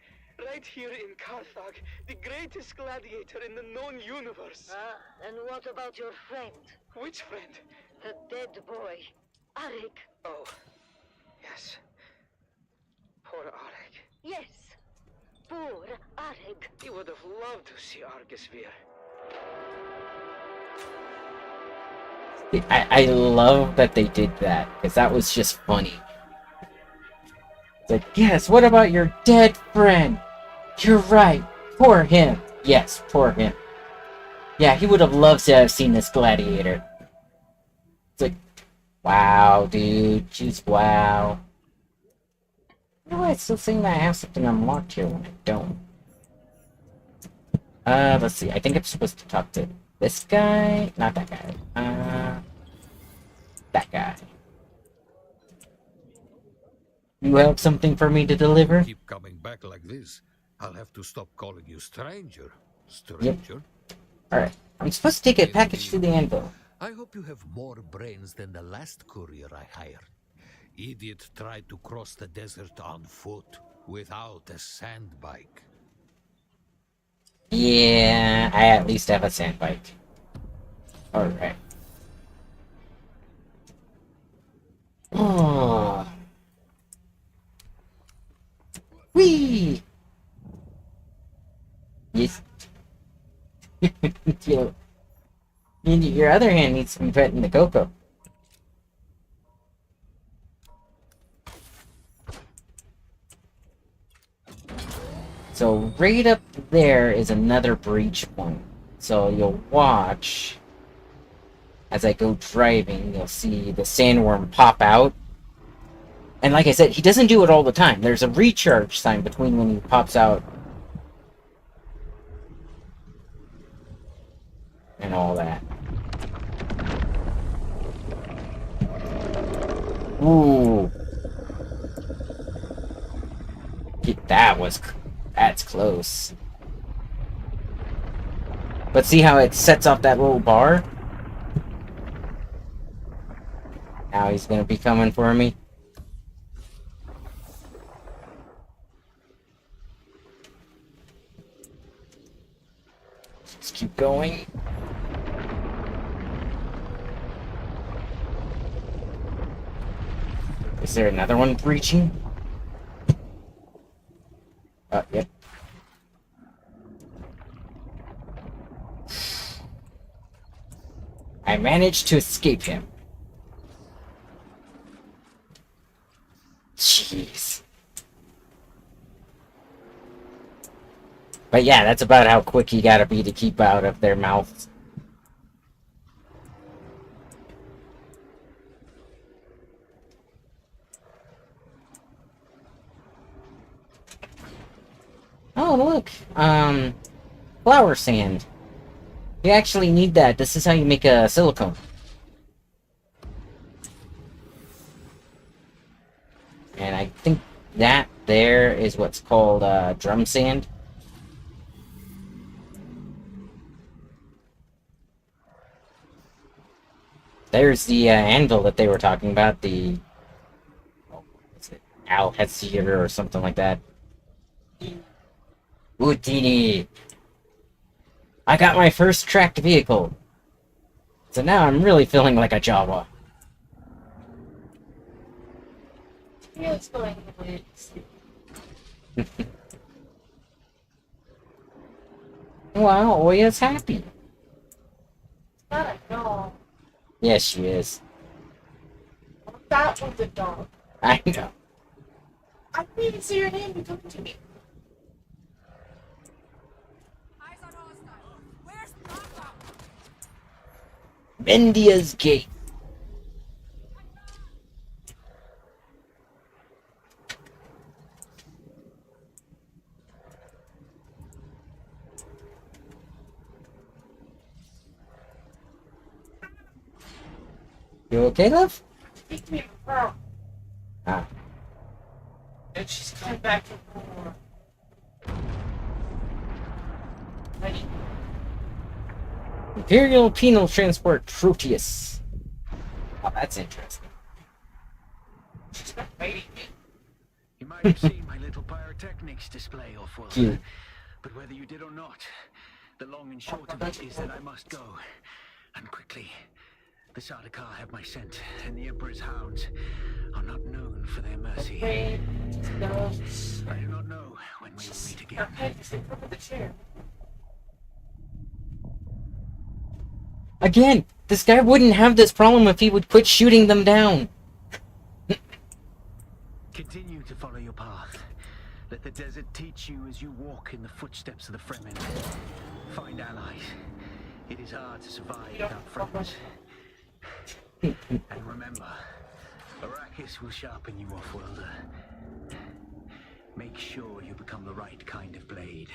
Right here in Carthage, the greatest gladiator in the known universe. And what about your friend? Which friend? The dead boy. Arik. Oh, yes. Poor Arek. Yes. Poor Arik. He would have loved to see Argisvir. I love that they did that, because that was just funny. It's like, yes, what about your dead friend? You're right. Poor him. Yes, poor him. Yeah, he would have loved to have seen this gladiator. It's like, wow, dude. Just wow. You know, it's still saying that I have something unlocked here when I don't. Let's see. I think I'm supposed to talk to this guy. Not that guy. That guy. You have something for me to deliver? Keep coming back like this, I'll have to stop calling you stranger. Stranger? Alright. I'm supposed to take a package to the anvil. I hope you have more brains than the last courier I hired. Idiot tried to cross the desert on foot without a sand bike. Yeah, I at least have a sand bike. Alright. Oh. Whee! Yes. Your other hand needs to be petting the cocoa. So right up there is another breach point. So you'll watch as I go driving, you'll see the sandworm pop out. And like I said, he doesn't do it all the time. There's a recharge time between when he pops out and all that. Ooh. That's close. But see how it sets off that little bar? Now he's gonna be coming for me. Let's keep going. Is there another one breaching? Yep. I managed to escape him. Jeez. But yeah, that's about how quick you gotta be to keep out of their mouths. Oh, look. Flower sand. You actually need that. This is how you make a silicone. And I think that there is what's called drum sand. There's the anvil that they were talking about, the Alhessier or something like that. Houdini! I got my first tracked vehicle. So now I'm really feeling like a Jawa. Wow, Oya's happy. Not a dog. Yes, she is. That one's a dog. I know. I didn't even see your name. You took it to me. Mendia's Gate. You okay, love? Speak me from. Ah. And she's coming back from war. Ready? Imperial Penal Transport Proteus. Oh, that's interesting. She's not fighting me. You might have seen my little pyrotechnics display off-world. Cute. But whether you did or not, the long and short of it is that I must go. And quickly. The Sardaukar have my scent, and the Emperor's hounds are not known for their mercy. I do not know when we will meet again. Again, this guy wouldn't have this problem if he would quit shooting them down. Continue to follow your path. Let the desert teach you as you walk in the footsteps of the Fremen. Find allies. It is hard to survive without friends. And remember, Arrakis will sharpen you, off-worlder. Make sure you become the right kind of blade.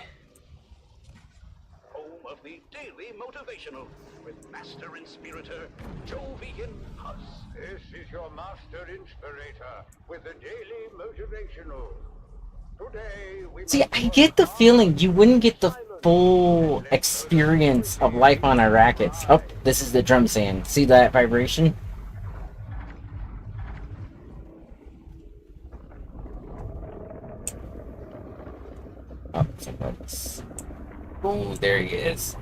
Home of the Daily Motivational with Master Inspirator Jovian Huss. This is your Master Inspirator with the Daily Motivational. Today we See, I get the feeling you wouldn't get the full experience of life on Arrakis. Oh, this is the drum sand. See that vibration? Oh, somebody's... Oh, there he is.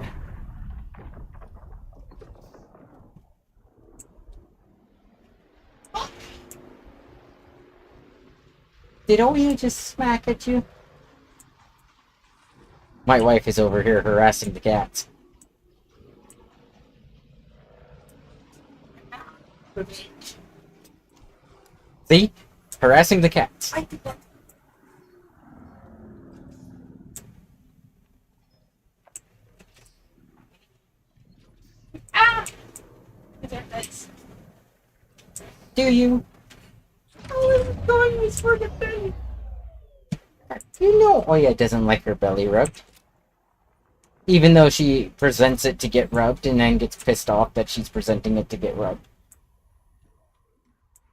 Did Oya just smack at you? My wife is over here harassing the cats. See? Harassing the cats. Ah! Do you? Oh, I'm going this for the thing. You know Oya doesn't like her belly rubbed. Even though she presents it to get rubbed and then gets pissed off that she's presenting it to get rubbed.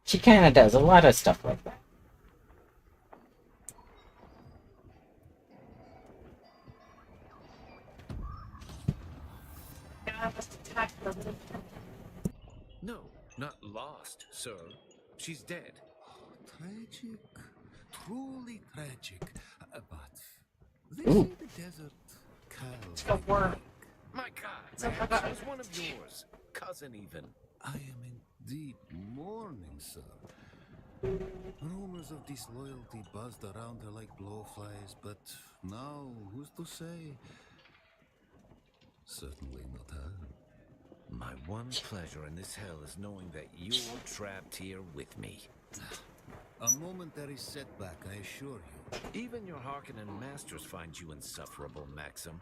She kind of does a lot of stuff like that. No, not lost, sir. She's dead. Tragic. Truly tragic. But they Ooh. say the desert It's a worm. My God, man, she was one of yours. Cousin even. I am in deep mourning, sir. Rumors of disloyalty buzzed around her like blowflies, but now who's to say? Certainly not her. My one pleasure in this hell is knowing that you're trapped here with me. A momentary setback, I assure you. Even your Harkonnen masters find you insufferable, Maxim.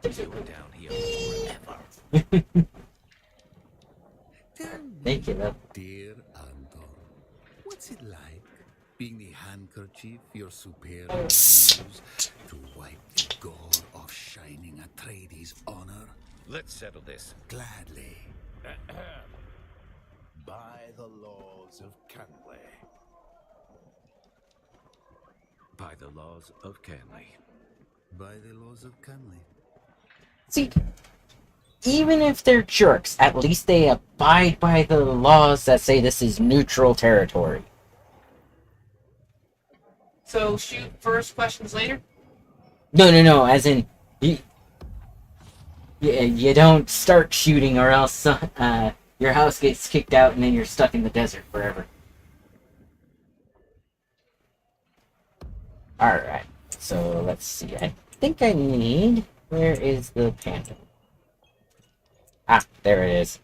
You were down here forever. Tell me, Thank you, love. dear Andor, what's it like being the handkerchief your superior Oh. use to wipe the gore of Shining Atreides' honor? Let's settle this. Gladly. By the laws of Canley. By the laws of Canley. By the laws of Canley. See, even if they're jerks, at least they abide by the laws that say this is neutral territory. So shoot first, questions later? No, as in, you don't start shooting or else your house gets kicked out and then you're stuck in the desert forever. Alright, so let's see. I think I need... Where is the panda? Ah, there it is.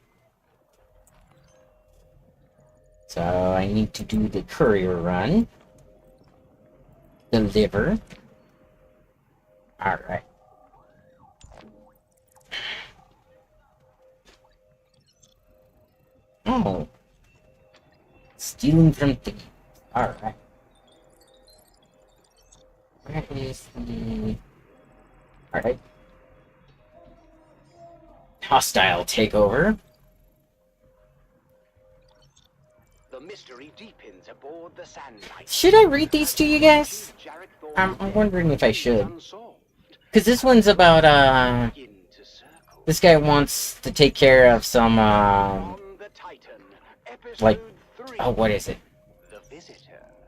So I need to do the courier run. Deliver. Alright. Oh. Stealing from thieves. Alright. Where is the... Alright. Hostile takeover. The mystery deepens aboard the Sand Knight. Should I read these to you guys? I'm wondering if I should. Because this one's about, this guy wants to take care of some, like, oh, what is it?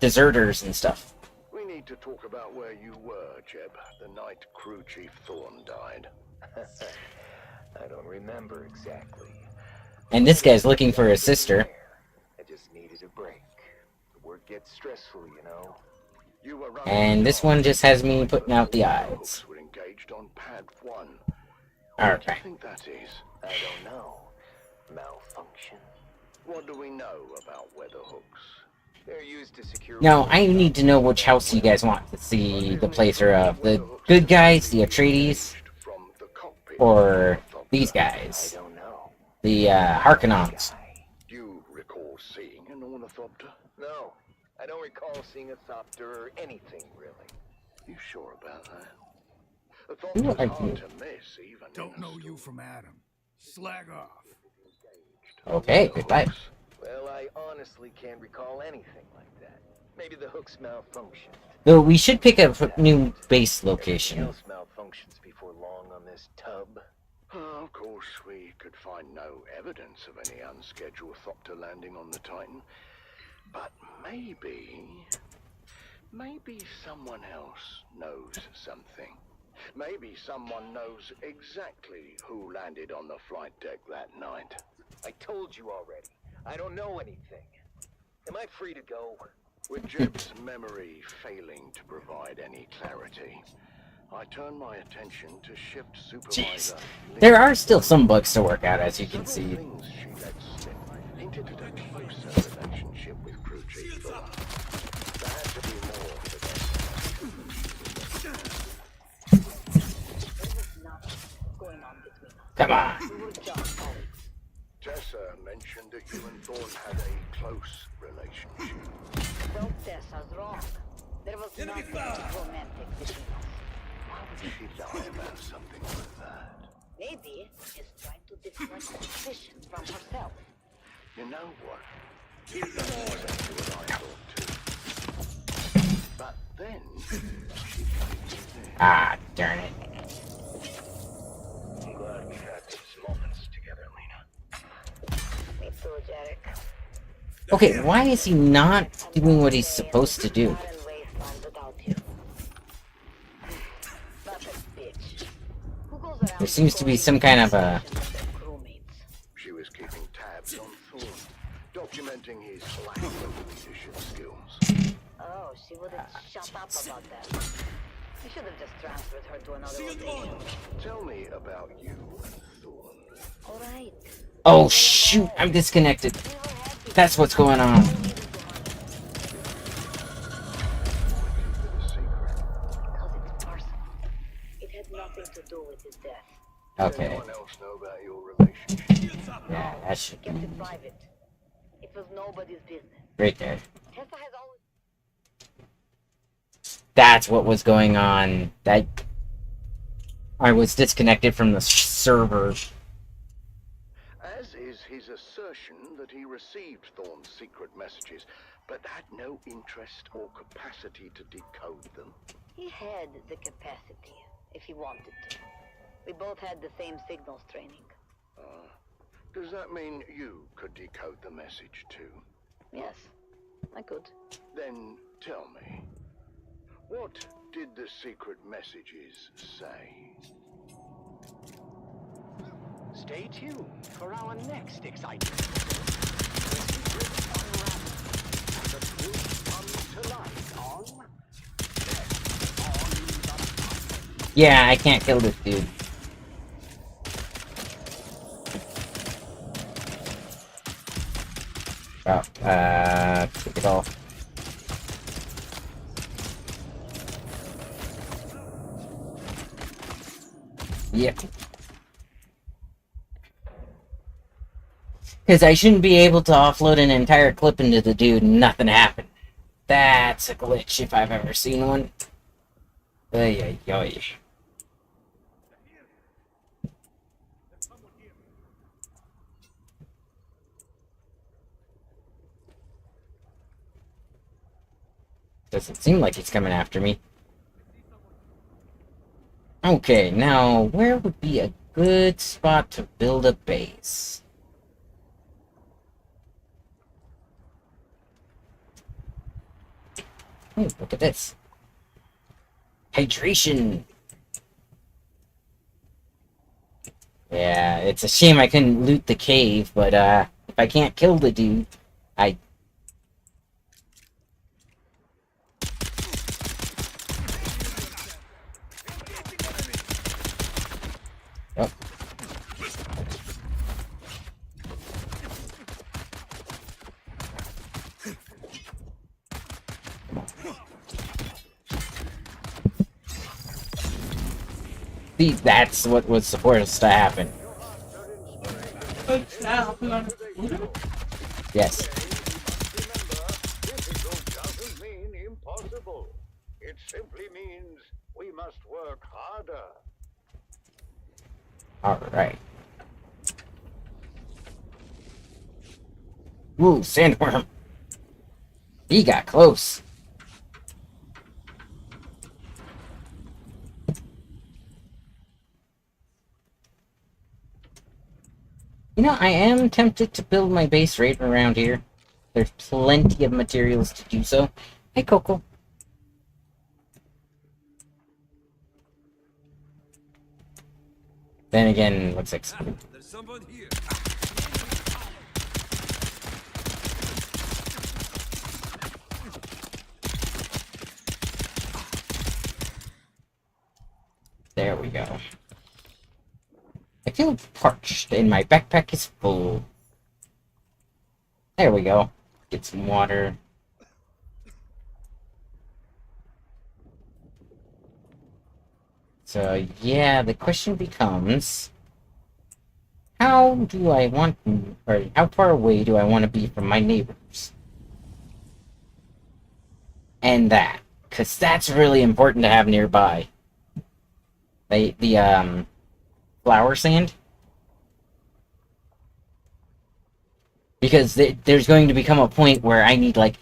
Deserters and stuff. We need to talk about where you were, Jeb, the night crew chief Thorne died. I don't remember exactly. And this guy's looking for his sister. I just needed a break. The work gets stressful, you know. You were running And this one just has me putting out the eyes. We're engaged on pad 1. Alright. What do you think that is? I don't know. Malfunction? What do we know about weather hooks? They're used to secure... Now, I need to know which house you guys want to see the playthrough of. The good guys, the Atreides, or these guys, I don't know. the Harkonnens. Do you recall seeing an ornithopter? No, I don't recall seeing a thopter or anything, really. You sure about that? A Who thopter's are hard you? to miss, even Don't know you from Adam. Slag off. Okay, goodbye. Well, I honestly can't recall anything like that. Maybe the hooks malfunctioned. Though we should pick a new base location. Anything else malfunctions before long on this tub? Of course, we could find no evidence of any unscheduled thopter landing on the Titan. But maybe someone else knows something. Maybe someone knows exactly who landed on the flight deck that night. I told you already. I don't know anything. Am I free to go? With Jeb's memory failing to provide any clarity, I turn my attention to shift supervisor. Jeez. There are still some bugs to work out, as you can see. Things she let slip hinted at a closer relationship with Crew Chief Thorne. There had to be more to this. Come on. Tessa mentioned that you and Thorne had a close relationship. So Tessa's wrong. There was nothing romantic between us. Why would she lie about something like that? Maybe she's trying to deflect suspicion from herself. You know what? That's exactly what I thought too. But then she came to this. Ah, darn it. I'm glad we've had these moments together, Lena. Me too, Jarek. Okay, why is he not doing what he's supposed to do? There seems to be some kind of a... She was keeping tabs on Thorne, documenting his lack of leadership skills. Oh, she wouldn't shut up about that. You should have just transferred her to another location. Tell me about you and Thorne. All right. Oh, shoot, I'm disconnected. That's what's going on. Because it's personal. It had nothing to do with his death. Okay. Anyone else know about your relationship? Yeah, that should Kept be it private. It was nobody's business. right there. Tessa has always... That's what was going on. That I was disconnected from the server. As is his assertion that he received Thorne's secret messages, but had no interest or capacity to decode them. He had the capacity, if he wanted to. We both had the same signals training. Does that mean you could decode the message too? Yes, I could. Then tell me, what did the secret messages say? Stay tuned for our next exciting The secrets unravel, and the truth comes to light on the Yeah, I can't kill this dude. Oh, took it off. Yep. Because I shouldn't be able to offload an entire clip into the dude and nothing happened. That's a glitch if I've ever seen one. Ay, ay, ay. Doesn't seem like he's coming after me. Okay, now where would be a good spot to build a base? Ooh, look at this. Hydration! Yeah, it's a shame I couldn't loot the cave, but if I can't kill the dude, I... Oh. See, that's what was supposed to happen. Yes. Doesn't mean impossible. It simply means we must work harder. Alright. Ooh, sandworm. He got close. You know, I am tempted to build my base right around here. There's plenty of materials to do so. Hey, Coco. Then again, looks like... There's someone here. There we go. I feel parched and my backpack is full. There we go. Get some water. So, yeah, the question becomes, how do I want, or how far away do I want to be from my neighbors? And that, because that's really important to have nearby. The flower sand. Because there's going to become a point where I need like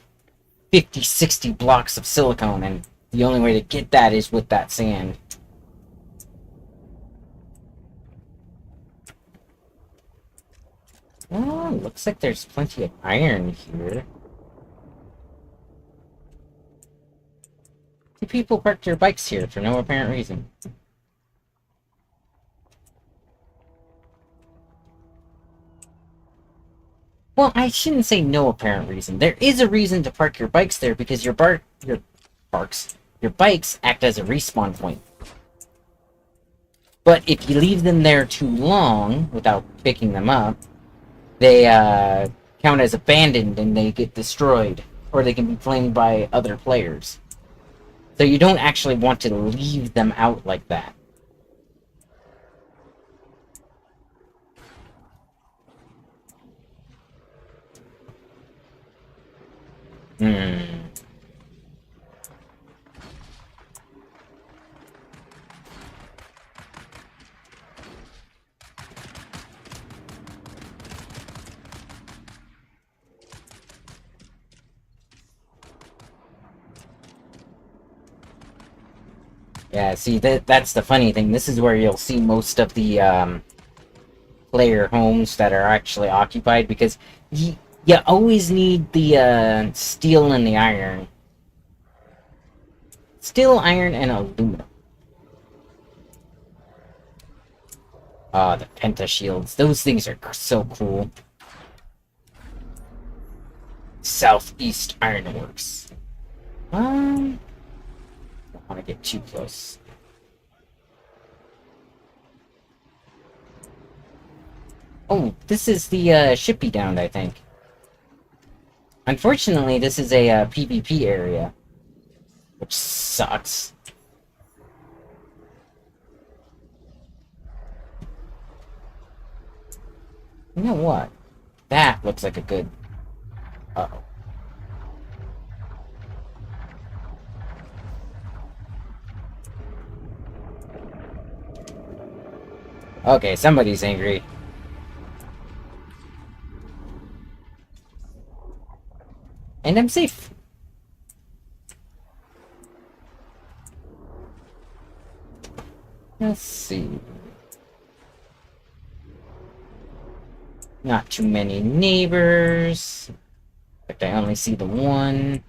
50, 60 blocks of silicone, and the only way to get that is with that sand. Oh, looks like there's plenty of iron here. Two people parked their bikes here for no apparent reason. Well, I shouldn't say no apparent reason. There is a reason to park your bikes there because your bikes act as a respawn point. But if you leave them there too long without picking them up, they count as abandoned and they get destroyed, or they can be claimed by other players. So you don't actually want to leave them out like that. Yeah, see, that's the funny thing. This is where you'll see most of the player homes that are actually occupied, because you always need the steel and the iron. Steel, iron, and aluminum. Ah, the penta shields. Those things are so cool. Southeast Ironworks. Don't want to get too close. Oh, this is the ship be downed, I think. Unfortunately, this is a PvP area, which sucks. You know what? That looks like a good... Uh-oh. Okay, somebody's angry. And I'm safe. Let's see. Not too many neighbors. In fact, I only see the one.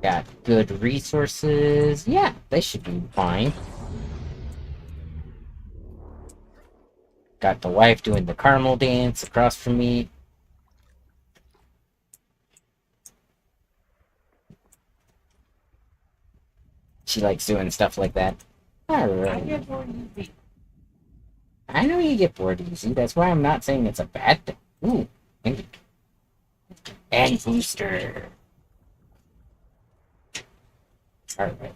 Got good resources. Yeah, they should be fine. Got the wife doing the caramel dance across from me. She likes doing stuff like that. Alright. I get bored easy. I know you get bored easy. That's why I'm not saying it's a bad thing. Ooh. And booster. Alright.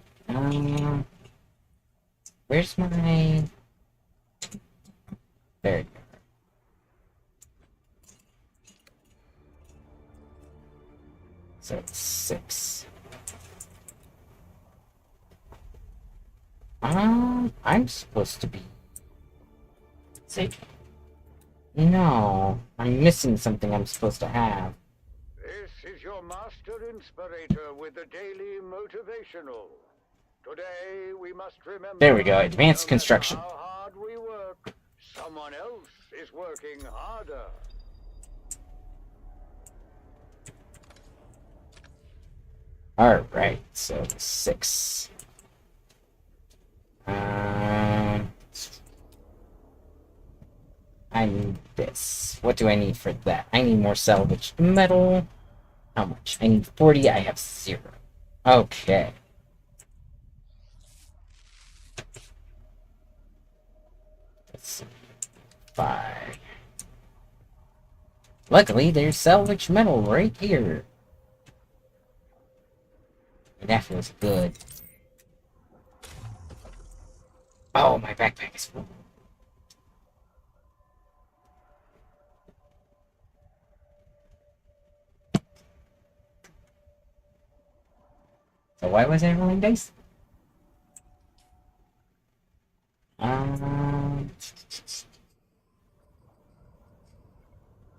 Where's my... There you go. So it's 6. I'm supposed to be... Safe. No, I'm missing something I'm supposed to have. This is your master inspirator with the daily motivational. Today we must remember. There we go, advanced no matter construction. how hard we work, someone else is working harder. Alright, so 6. I need this. What do I need for that? I need more salvaged metal. How much? I need 40. I have 0. Okay. Let's see. 5. Luckily, there's salvage metal right here. That feels good. Oh, my backpack is full. So why was I rolling dice?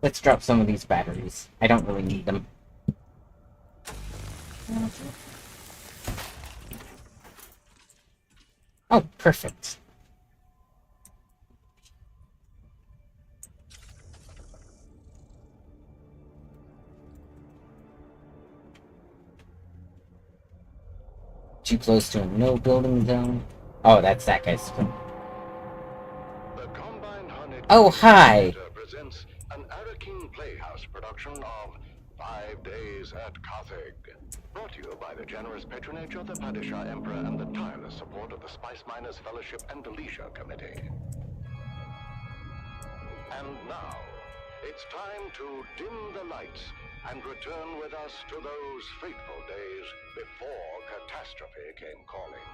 Let's drop some of these batteries. I don't really need them. Oh, perfect. Too close to a no building zone. Oh, that's that guy's phone. Oh, hi! Presents an Arakin Playhouse production of 5 Days at Carthage. Brought to you by the generous patronage of the Padishah Emperor and the tireless support of the Spice Miners Fellowship and the Leisure Committee. And now, it's time to dim the lights and return with us to those fateful days before catastrophe came calling.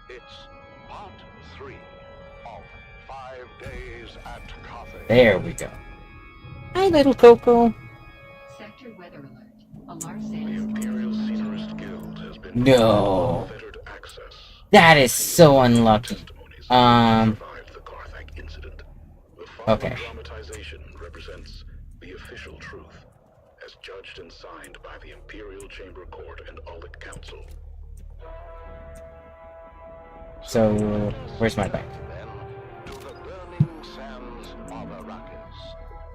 It's part 3 of 5 Days at Carthage. There we go. Hi, little Coco. Sector weather alert. A large sandstorm. The Imperial Scenerist Guild has been No. unfettered access. That is so unlucky. Okay. Dramatization represents the official truth, as judged and signed by the Imperial Chamber Court and Aulic Council. So, where's my bag? Then to the burning sands of Arrakis,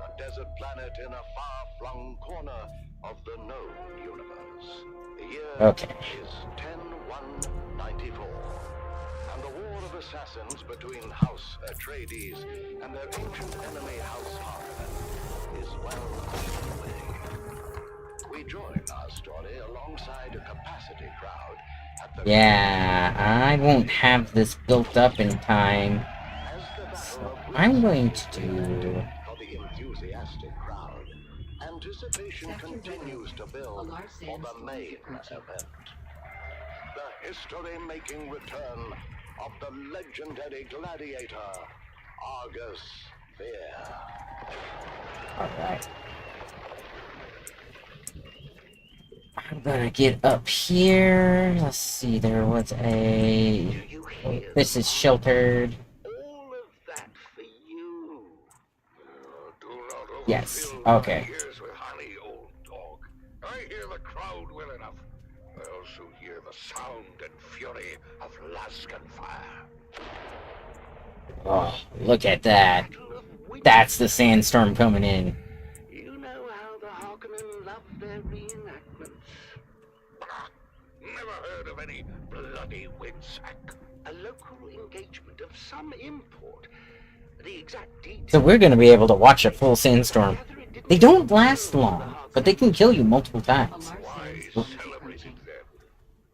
a desert planet in a far-flung corner of the known universe. The year is 10-1-94, and the war of assassins between House Atreides and their ancient enemy House Harkonnen is well underway. We join our story alongside a capacity crowd at the Yeah, I won't have this built up in time. So I'm going to do... For the enthusiastic crowd, anticipation continues to build for the main event. The history-making return of the legendary gladiator, Argus Fear. Alright. I'm gonna get up here. Let's see, there was a... This is sheltered. All of that for you. Do not Yes, overfill okay. my ears with honey, old dog. I hear the crowd well enough. I also hear the sound and fury of Laskan fire. Oh, look at that. That's the sandstorm coming in. You know how the Harkonnen love their reenactments. Bah! Never heard of any bloody windsack. A local engagement of some import. The exact details... So we're gonna be able to watch a full sandstorm. They don't last long, but they can kill you multiple times. Why celebrate it then?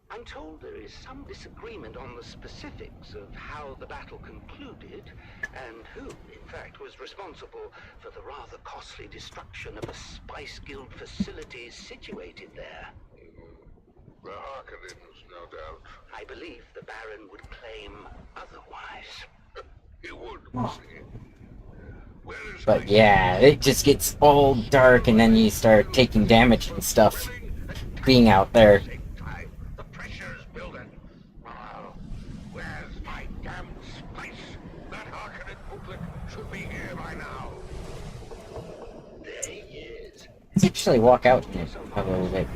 I'm told there is some disagreement on the specifics of how the battle concluded, and who, in fact, was responsible for the rather costly destruction of a Spice Guild facility situated there. The Harkonnens, no doubt. I believe the Baron would claim otherwise. He would, see. Where is But yeah, it just gets all dark and then you start taking damage and stuff being out there. The pressure's building. Oh, where's my damn spice? That Harkonnen booklet should be here by now. There he is. Let's actually walk out in it a little bit.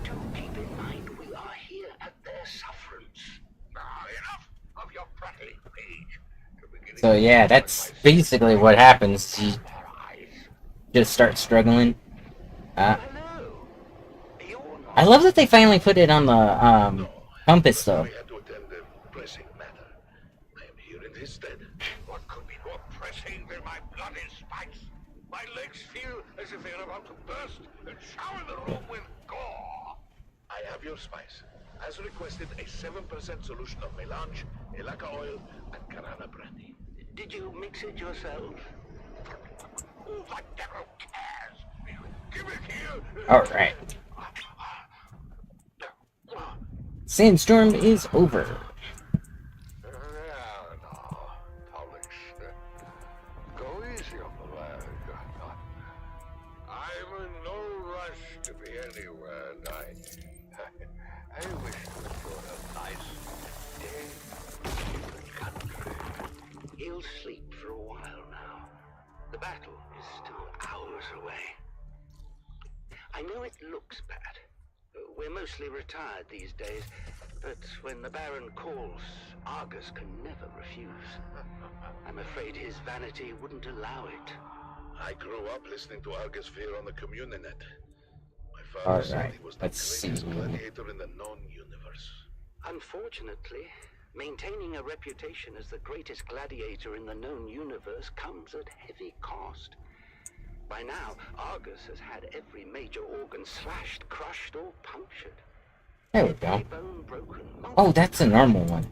Do keep in mind we are here at their sufferance. Enough of your prattling, page. So yeah, that's basically what happens. You just start struggling. I love that they finally put it on the compass though. I had to attend a pressing matter. I am here in his stead. What could be more pressing than my bloody spice? My legs feel as if they're about to burst and shower the room with gore. I have your spice. As requested, a 7% solution of melange, elaka oil, and Karana brandy. Did you mix it yourself? Who the devil cares? Give it here! Alright. Sandstorm is over. Now, Thomas. Go easy on the lad. I'm in no rush to be anywhere, and I wish to enjoy a nice day in the country. He'll sleep for a while now. The battle is still hours away. I know it looks bad. We're mostly retired these days, but when the Baron calls, Argus can never refuse. I'm afraid his vanity wouldn't allow it. I grew up listening to Argus Fear on the Communinet. My father said he was the greatest gladiator in the known universe. Unfortunately, maintaining a reputation as the greatest gladiator in the known universe comes at heavy cost. By now, Argus has had every major organ slashed, crushed, or punctured. There we go. Bone broken. Oh, that's a normal one.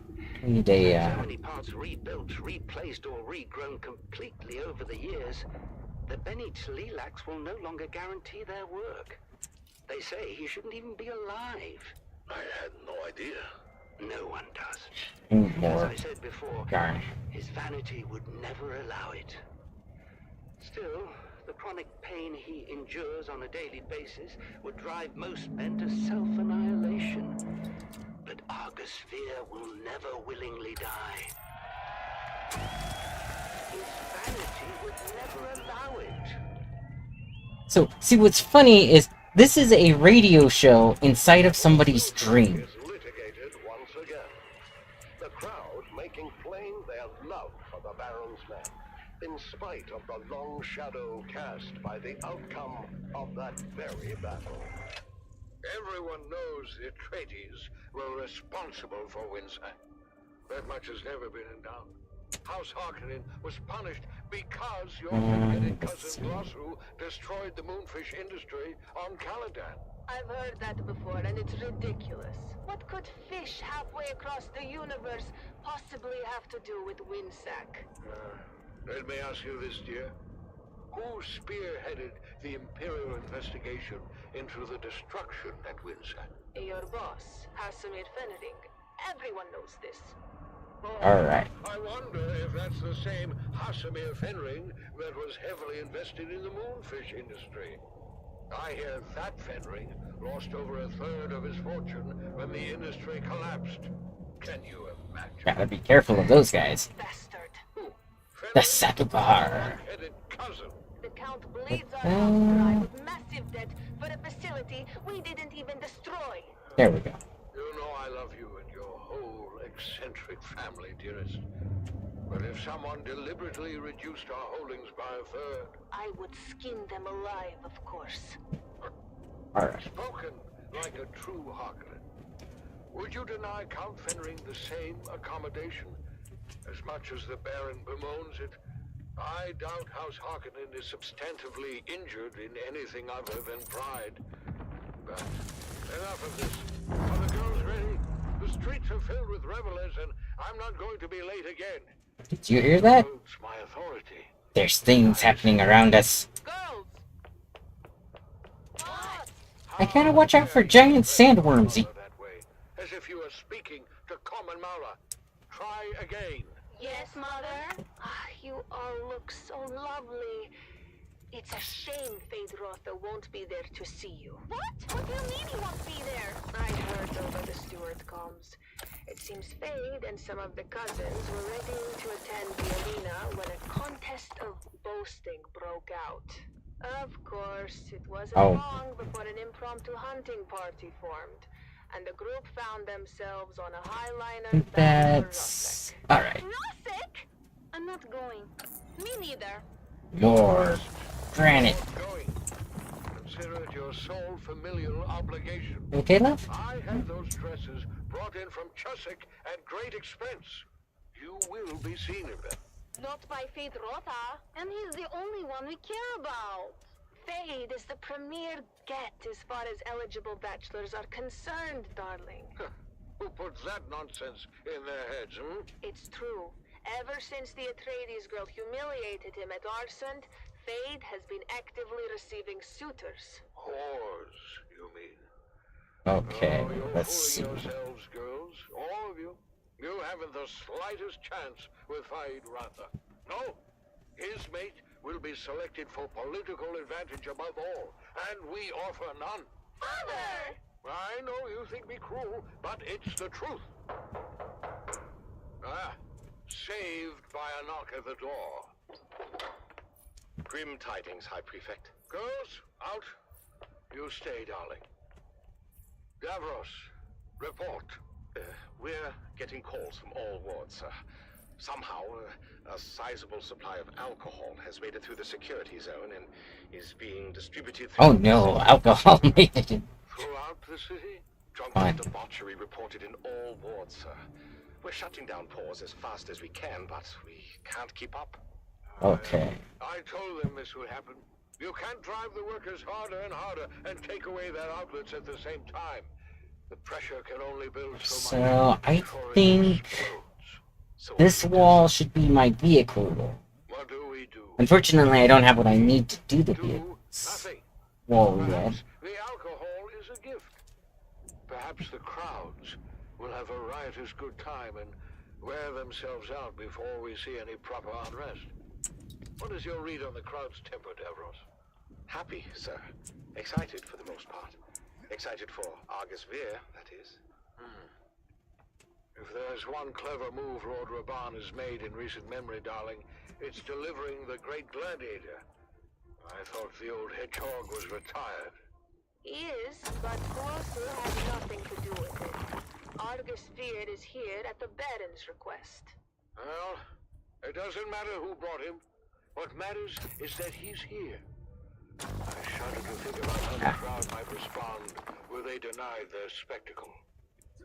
We need a, So many parts rebuilt, replaced, or regrown completely over the years, the Beni Tlilax will no longer guarantee their work. They say he shouldn't even be alive. I had no idea. No one does. more. As I said before, Darn. his vanity would never allow it. Still, the chronic pain he endures on a daily basis would drive most men to self-annihilation. But Argus Fear will never willingly die. His vanity would never allow it. So, see, what's funny is this is a radio show inside of somebody's dream. Litigated once again. The crowd making plain their love for the Baron's men, in spite of the long shadow cast by the outcome of that very battle. Everyone knows the Atreides were responsible for Windsor. That much has never been in doubt. House Harkonnen was punished because your red-headed cousin Glossu destroyed the moonfish industry on Caladan. I've heard that before, and it's ridiculous. What could fish halfway across the universe possibly have to do with Windsack? Let me ask you this, dear. Who spearheaded the Imperial investigation into the destruction at Windsor? Your boss, Hasamir Fenring. Everyone knows this. Alright. I wonder if that's the same Hasamir Fenring that was heavily invested in the moonfish industry. I hear that Fenring lost over a third of his fortune when the industry collapsed. Can you imagine? Gotta be careful of those guys. Bastard. The Satubar. Cousin. The Count bleeds our house dry with massive debt for a facility we didn't even destroy. There we go. You know I love you and your whole eccentric family, dearest. But if someone deliberately reduced our holdings by a third... I would skin them alive, of course. Alright. Spoken like a true Harkonnen. Would you deny Count Fenring the same accommodation? As much as the Baron bemoans it, I doubt House Harkonnen is substantively injured in anything other than pride. But enough of this. Are the girls ready? The streets are filled with revelers, and I'm not going to be late again. Did you hear that? My authority. There's things happening around us. Girls! What? I gotta watch out for giant sandworms. As if you were speaking to common Mara. Try again. Yes, Mother? You all look so lovely. It's a shame Feyd-Rautha won't be there to see you. What? What do you mean he won't be there? I heard over the steward comms. It seems Feyd and some of the cousins were ready to attend the arena when a contest of boasting broke out. Of course, it wasn't long before an impromptu hunting party formed, and the group found themselves on a highliner bound for Rosek. Alright. Rosek? I'm not going. Me neither. More granite. Consider it your sole familial obligation. Okay, love? I had those dresses brought in from Chusik at great expense. You will be seen in them. Not by Feyd-Rautha, and he's the only one we care about. Feyd is the premier get as far as eligible bachelors are concerned, darling. Who puts that nonsense in their heads, hmm? It's true, Ever since the Atreides girl humiliated him at Arsund, Fade has been actively receiving suitors. Whores, you mean? Okay, Oh, you're let's fooling see. yourselves, girls. All of you. You haven't the slightest chance with Faid Ratha. No. His mate will be selected for political advantage above all, and we offer none. Father! I know you think me cruel, but it's the truth. Ah, saved by a knock at the door. Grim tidings, High Prefect. Girls, out. You stay, darling. Davros, report. We're getting calls from all wards, sir. Somehow, a sizable supply of alcohol has made it through the security zone and is being distributed Oh throughout no, the city. alcohol made it. Throughout the city? Drunken debauchery reported in all wards, sir. We're shutting down pores as fast as we can, but we can't keep up. Okay. I told them this would happen. You can't drive the workers harder and harder and take away their outlets at the same time. The pressure can only build so much. So, I think this wall should be my vehicle. What do we do? Unfortunately, I don't have what I need to do the vehicles Nothing. wall yet. Perhaps the alcohol is a gift. Perhaps the crowds will have a riotous good time and wear themselves out before we see any proper unrest. What is your read on the crowd's temper, Davros? Happy, sir. Excited for the most part. Excited for Argus Veer, that is. If there's one clever move Lord Raban has made in recent memory, darling, it's delivering the great gladiator. I thought the old hedgehog was retired. He is, but Colossal has nothing to do with it. Argus Veer is here at the Baron's request. Well, it doesn't matter who brought him. What matters is that he's here. I shudder to think about how the crowd might respond were they denied their spectacle.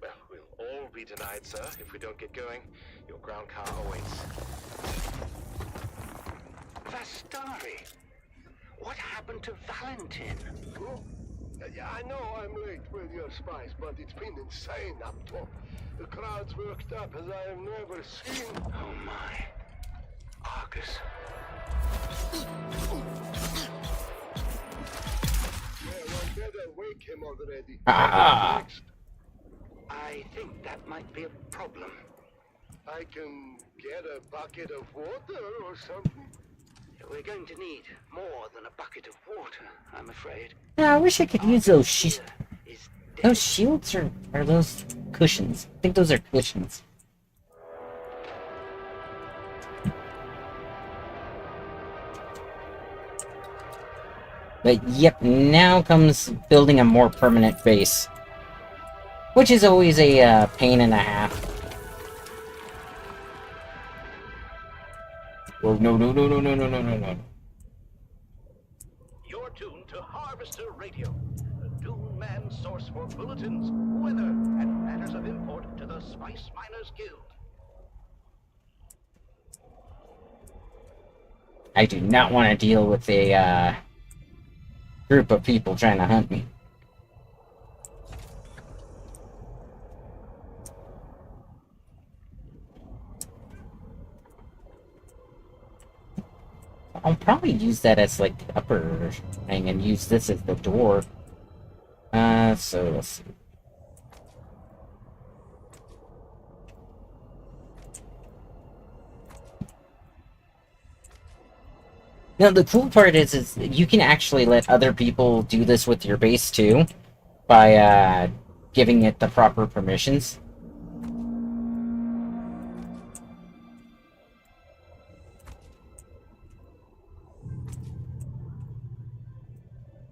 Well, we'll all be denied, sir, if we don't get going. Your ground car awaits. Vastari! What happened to Valentin? Oh, I know I'm late with your spice, but it's been insane up top. The crowd's worked up as I have never seen. Oh my. Argus. One better wake him already. Ah! I think that might be a problem. I can get a bucket of water or something. We're going to need more than a bucket of water, I'm afraid. Yeah, I wish I could use those those shields or those cushions. I think those are cushions. But yep, now comes building a more permanent base. Which is always a pain and a half. Oh, no. You're tuned to Harvester Radio, the Dune Man source for bulletins, weather, and matters of import to the Spice Miners Guild. I do not want to deal with a group of people trying to hunt me. I'll probably use that as like the upper thing and use this as the door. So let's see. Now the cool part is you can actually let other people do this with your base too, by giving it the proper permissions.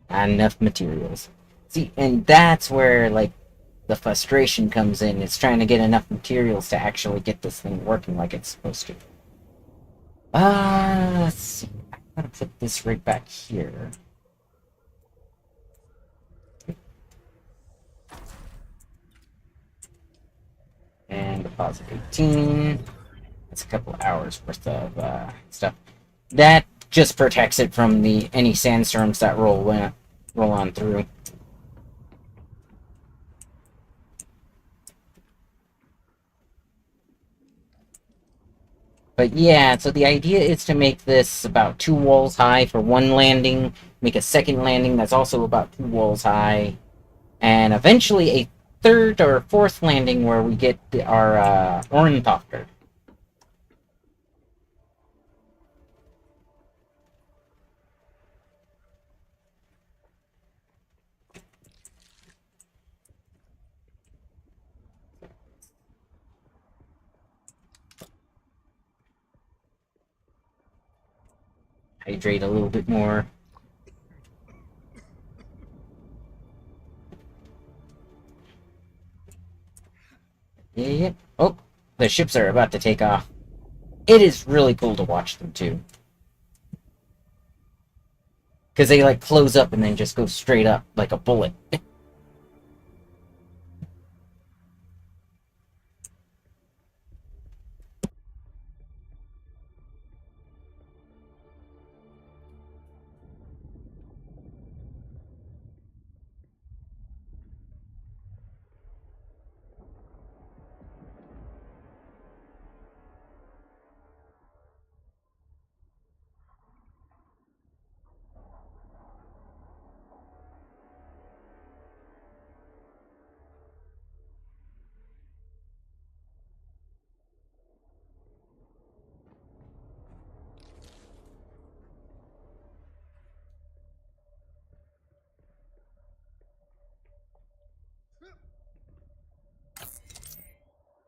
And enough materials. See, and that's where, like, the frustration comes in. It's trying to get enough materials to actually get this thing working like it's supposed to. Let's see. I'm gonna put this right back here. And deposit 18. That's a couple hours worth of stuff. That just protects it from any sandstorms that roll on through. But yeah, so the idea is to make this about 2 walls high for one landing, make a second landing that's also about 2 walls high, and eventually a third or fourth landing where we get our ornithopter. Hydrate a little bit more. Yeah. Oh, the ships are about to take off. It is really cool to watch them too. Because they like close up and then just go straight up like a bullet.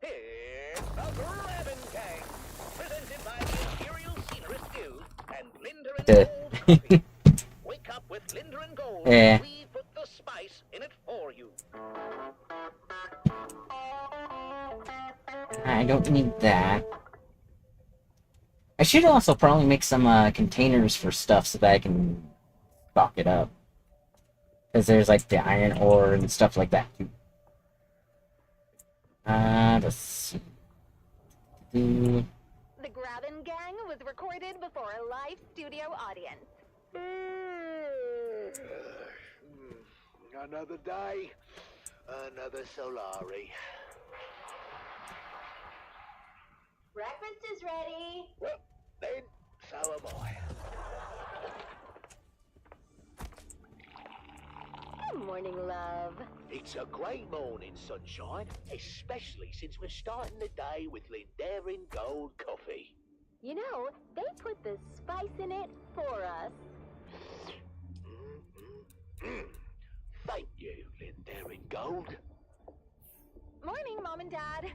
It's the Grabbing Gang, presented by the Imperial Scenerist Guild and Linder and Gold Coffee. Wake up with Linder and Gold. Yeah. We put the spice in it for you. I don't need that. I should also probably make some containers for stuff so that I can stock it up. Because there's like the iron ore and stuff like that too. Let's see. The Grabbing Gang was recorded before a live studio audience. Another day, another Solari. Breakfast is ready. Well, then, so am I. Good morning, love. It's a great morning, sunshine, especially since we're starting the day with Lindarin Gold Coffee. You know, they put the spice in it for us. Thank you, Lindarin Gold. Morning, Mom and Dad.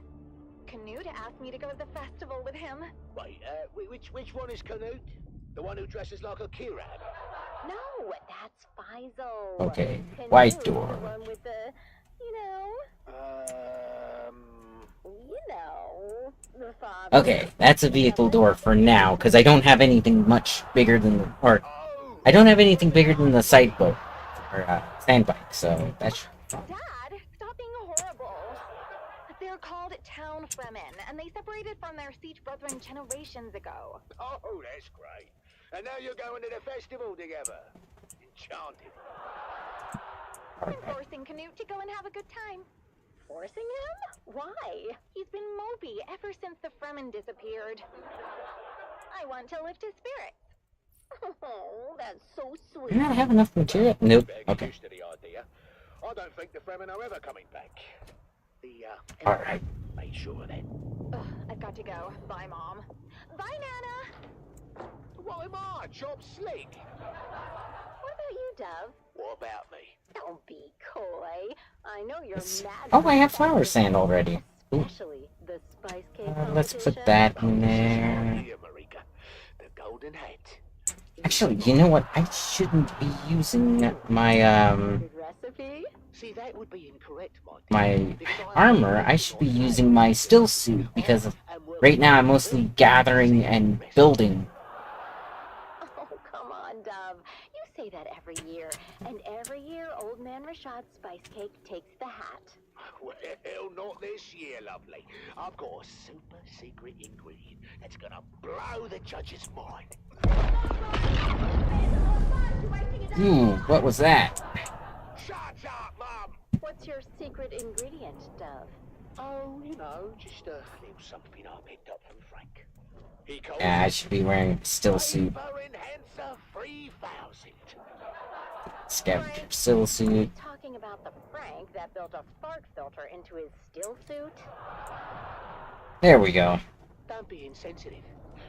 Canute asked me to go to the festival with him. Wait, which one is Canute? The one who dresses like a Kiran? No, that's Faisal. Okay, Canute, white door. The one with the, the father. Okay, that's a vehicle door for now, because I don't have anything much bigger than the... Or, I don't have anything bigger than the side boat. Or, sandbike, so that should be fine. Dad, stop being horrible. They're called Town Fremen, and they separated from their siege brethren generations ago. Oh, that's great. And now you're going to the festival together. Enchanted. I'm forcing Canute to go and have a good time. Forcing him? Why? He's been mopey ever since the Fremen disappeared. I want to lift his spirits. Oh, that's so sweet. Do I have enough material? Nope. Okay. Used to the idea. I don't think the Fremen are ever coming back. Alright. Made sure of that. Ugh, I've got to go. Bye, Mom. Bye, Nana. What am I, Chop Slick? What about you, Dove? What about me? Don't be coy. I know you're mad. Oh, I have flower sand already. Ooh. Especially the spice cake Let's put competition. that in there. Here, Marika. The golden hat. Actually, you know what? I shouldn't be using my, Good recipe? See, that would be incorrect, my armor. I should be using my still suit, because right now I'm mostly gathering and building. Oh, come on, Dove. You say that every year. And every year, Old Man Rashad's spice cake takes the hat. Well, not this year, lovely. I've got a super secret ingredient that's gonna blow the judge's mind. Ooh, what was that? Shut up, Mum! What's your secret ingredient, Dove? Oh, you know, just a little something I picked up from Frank. He calls Yeah, I it should be wearing a still suit. Flavor Enhancer 3000. Scavenger still suit. Talking about the Frank that built a fart filter into his still suit? There we go. Don't be insensitive.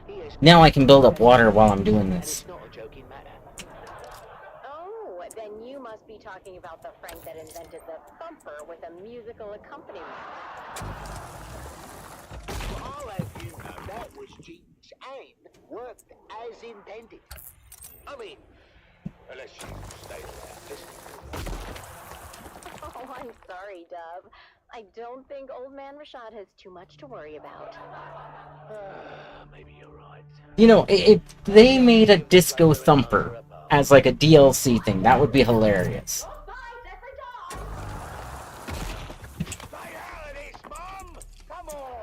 He has Now I can build up water while I'm doing and this. it's not a joking matter. Oh, then you must be talking about the Frank that invented the thumper with a musical accompaniment. I'll have you know that was Jean's aim. Worked as intended. I mean, unless you stay there. Oh, I'm sorry, Dove. I don't think old man Rashad has too much to worry about. Maybe you're right. You know, if they made a disco thumper as like a DLC thing, that would be hilarious. Stay out of this, Mum! Come on!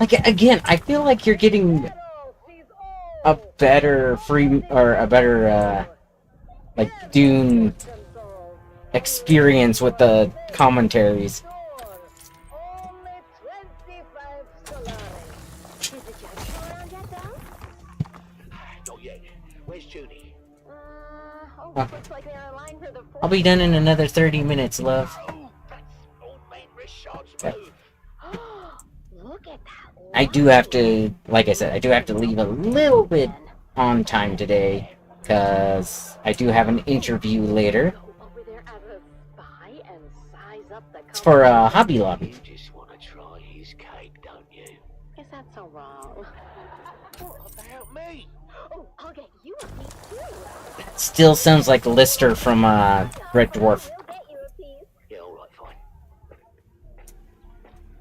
Like, again, I feel like you're getting a better like, Dune experience with the commentaries. Not yet. Where's Judy? Looks like they're in line for the I'll be done in another 30 minutes, love. Oh, that's old man Rashad's move. Look at that. I do have to, like I said, I do have to leave a little bit on time today, because I do have an interview later. Over there as a spy and size up the It's for Hobby Lobby. You just want to try his cake, don't you? Is that so wrong? What about me? Oh, I'll get you a piece too. Still sounds like Lister from Red Dwarf. We'll get you a piece. Yeah, all right, fine.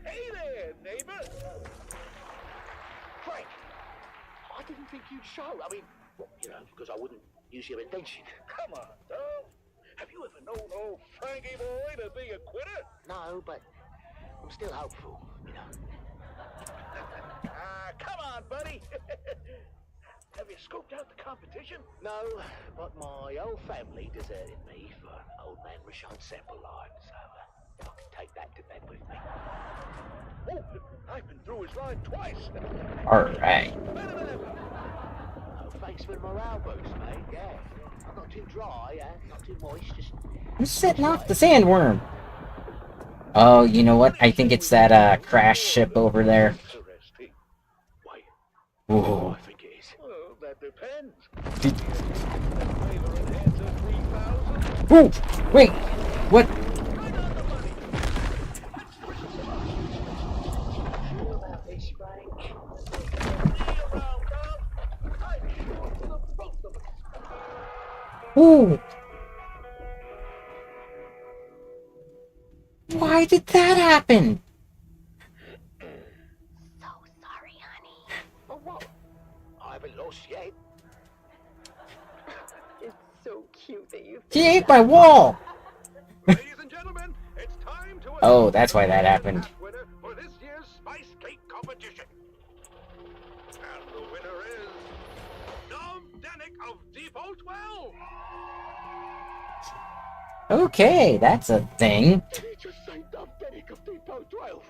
Hey there, neighbor. Frank, I didn't think you'd show. I mean, well, you know, because I wouldn't use your invention. Come on, Dove. Have you ever known old Frankie boy to be a quitter? No, but I'm still hopeful, you know. Come on, buddy. Have you scoped out the competition? No, but my whole family deserted me for old man Rashad's sample line, so I can take that to bed with me. Oh, I've been through his line twice. Alright. Oh, thanks for the morale boost, mate. Yeah, I'm not too dry, not too moist, just... Who's setting off the sandworm? Oh, you know what? I think it's that crash ship over there. Ooh. I think it is. Well, that depends. Ooh! Wait! What? Ooh! Why did that happen? So sorry, honey. Oh, what? I haven't lost yet. It's so cute that you. He ate my wall! Ladies and gentlemen, it's time to Oh, that's why that happened. winner for this year's Spice Cake competition. And the winner is Dom Danick of Depot 12. Okay, that's a thing. Did he just say Dom Danick of Depot 12?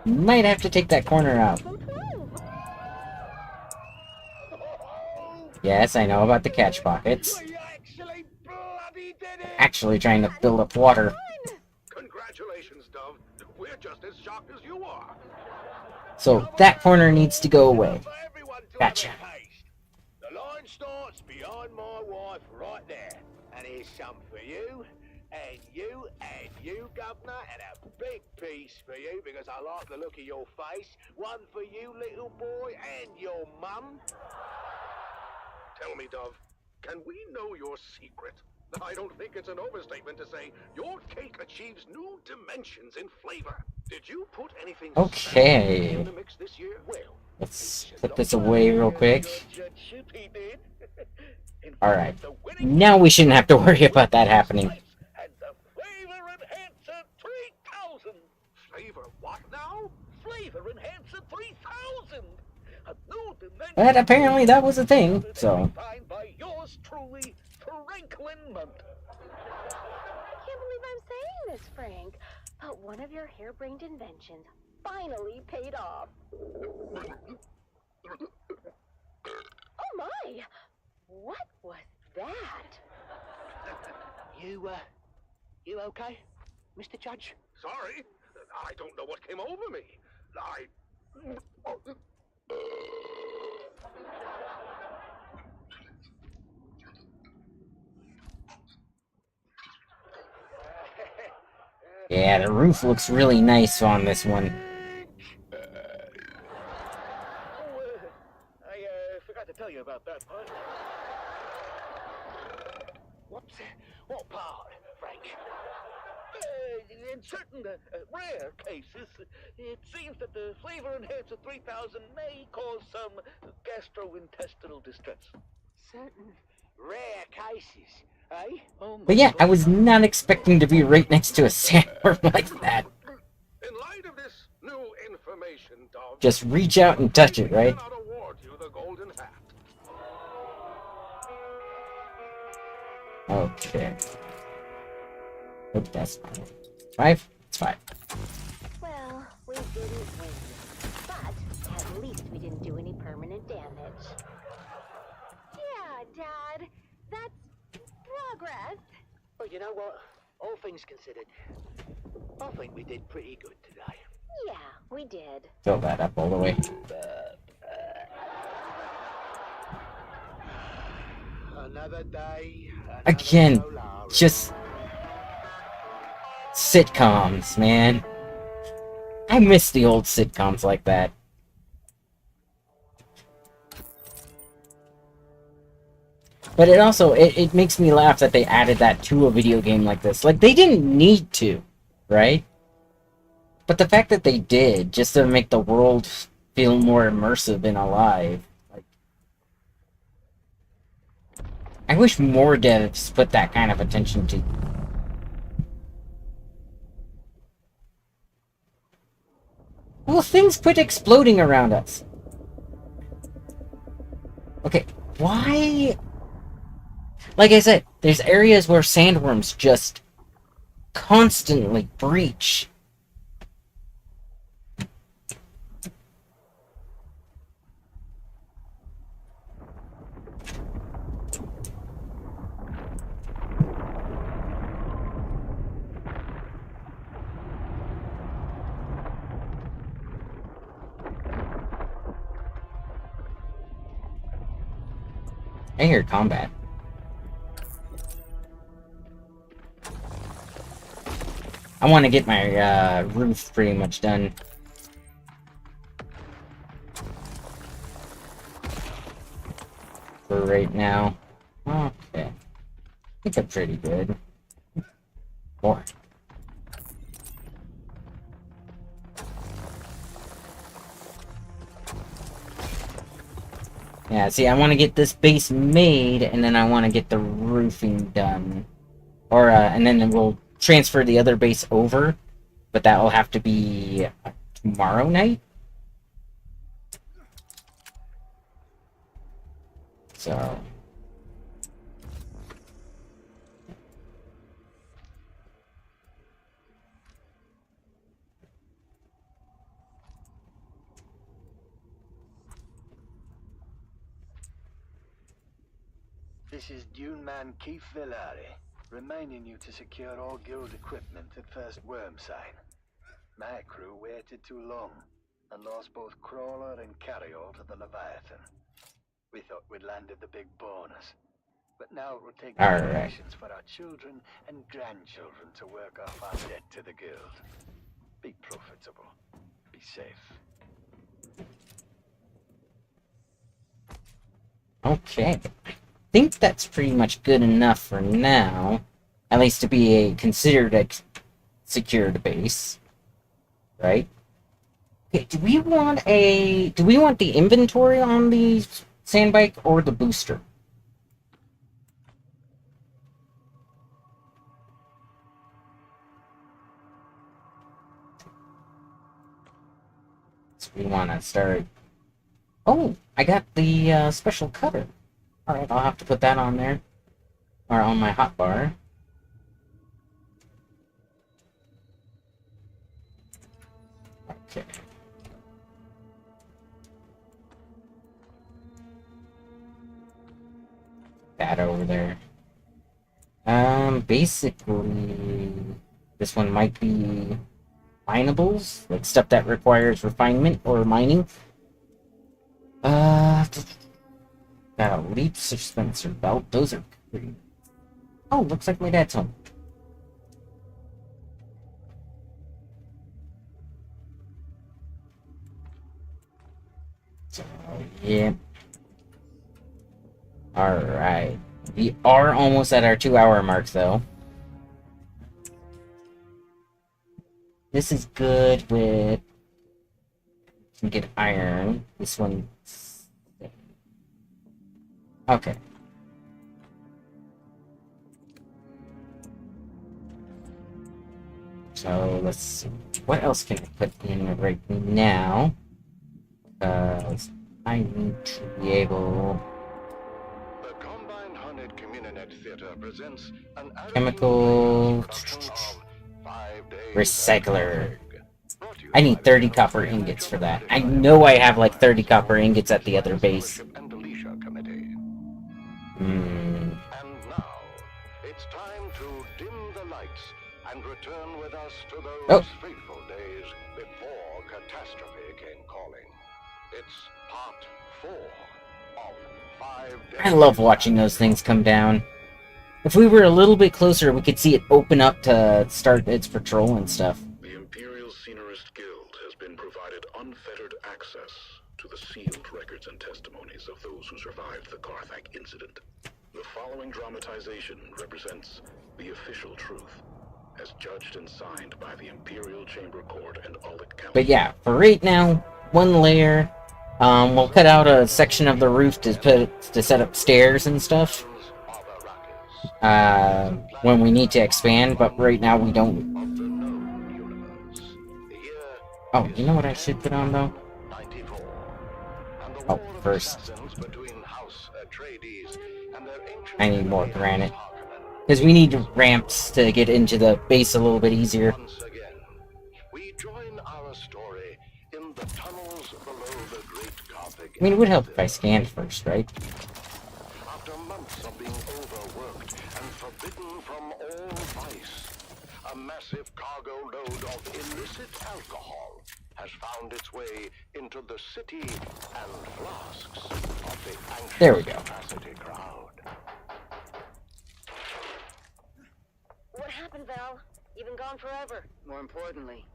Might have to take that corner out. Yes, I know about the catch pockets. We actually bloody did it! Actually trying to build up water. Congratulations, Dove. We're just as shocked as you are. So that corner needs to go away. Gotcha. The line starts behind my wife right there. And here's some for you, and you, Governor, and a big piece for you because I like the look of your face. One for you, little boy, and your mum. Tell me, Dove, can we know your secret? I don't think it's an overstatement to say your cake achieves new dimensions in flavor. Did you put anything Okay. special in the mix this year? Well, Let's put this away real quick. Alright. Now we shouldn't have to worry about that happening. And the Flavor Enhancer 3000. Flavor what now? Flavor Enhancer 3000. A But apparently that was a thing, so... Defined by yours truly, Franklin Munt. I can't believe I'm saying this, Frank, but one of your harebrained inventions finally paid off. Oh my! What was that? You okay, Mr. Judge? Sorry, I don't know what came over me. Yeah, the roof looks really nice on this one. I forgot to tell you about that part. What part, Frank? In certain rare cases, it seems that the flavor enhancer 3000 may cause some gastrointestinal distress. Certain rare cases, eh? Oh But my yeah, I God. was not expecting to be right next to a sandworm like that. In light of this new information, Dog, Just reach out and touch it, right? cannot award you the golden hat. Okay. Oh, that's fine. 5? It's 5. Well, we didn't win, but at least we didn't do any permanent damage. Yeah, Dad, that's progress. Well, you know what? All things considered, I think we did pretty good today. Yeah, we did. Fill that up all the way. Another day. Again, just... sitcoms, man. I miss the old sitcoms like that. But it also, it makes me laugh that they added that to a video game like this. Like, they didn't need to, right? But the fact that they did, just to make the world feel more immersive and alive. Like, I wish more devs put that kind of attention to. Well, things quit exploding around us. Okay, why... Like I said, there's areas where sandworms just constantly breach. I hear combat. I want to get my roof pretty much done. For right now. Okay. I think I'm pretty good. More. Yeah, see, I want to get this base made, and then I want to get the roofing done. Or, and then we'll transfer the other base over, but that will have to be tomorrow night? So... This is Dune Man Keith Villari, reminding you to secure all guild equipment at first worm sign. My crew waited too long and lost both crawler and carryall to the Leviathan. We thought we'd landed the big bonus, but now it will take generations for our children and grandchildren to work off our debt to the guild. Be profitable. Be safe. Okay. I think that's pretty much good enough for now. At least to be considered a secured base. Right? Okay, do we want the inventory on the sandbike or the booster? So we want to start Oh, I got the special cutter. Alright, I'll have to put that on there. Or on my hotbar. Okay. That over there. Basically, this one might be minables, like stuff that requires refinement or mining. Got a leaf dispenser belt. Those are pretty. Oh, looks like my dad's home. So, yeah. Alright. We are almost at our 2-hour mark, though. This is good with... We can get iron. This one... Okay. So, let's see. What else can I put in right now? Because I need to be able... The Combined Hunted Communinet Theater presents an Chemical... Recycler. I need 30 copper ingots for that. I know I have like 30 copper ingots at the other base. And now, it's time to dim the lights and return with us to those fateful days before catastrophe came calling. It's part 4 of 5 days. I love watching those things come down. If we were a little bit closer, we could see it open up to start its patrol and stuff. The Imperial Scenerist Guild has been provided unfettered access to the sealed records and testimonies of those who survived the Carthag incident. The following dramatization represents the official truth, as judged and signed by the Imperial Chamber Court and Audit Council. But yeah, for right now, one layer. We'll cut out a section of the roof to set up stairs and stuff. When we need to expand, but right now we don't. Oh, you know what I should put on though? Oh, first. I need more granite. Because we need ramps to get into the base a little bit easier. I mean, it would help if I scanned first, right? After months of being overworked and forbidden from all vice, a massive cargo load of illicit alcohol has found its way into the city and flasks of the anxious there we go. capacity crowd. What happened, Val? You've been gone forever. More importantly,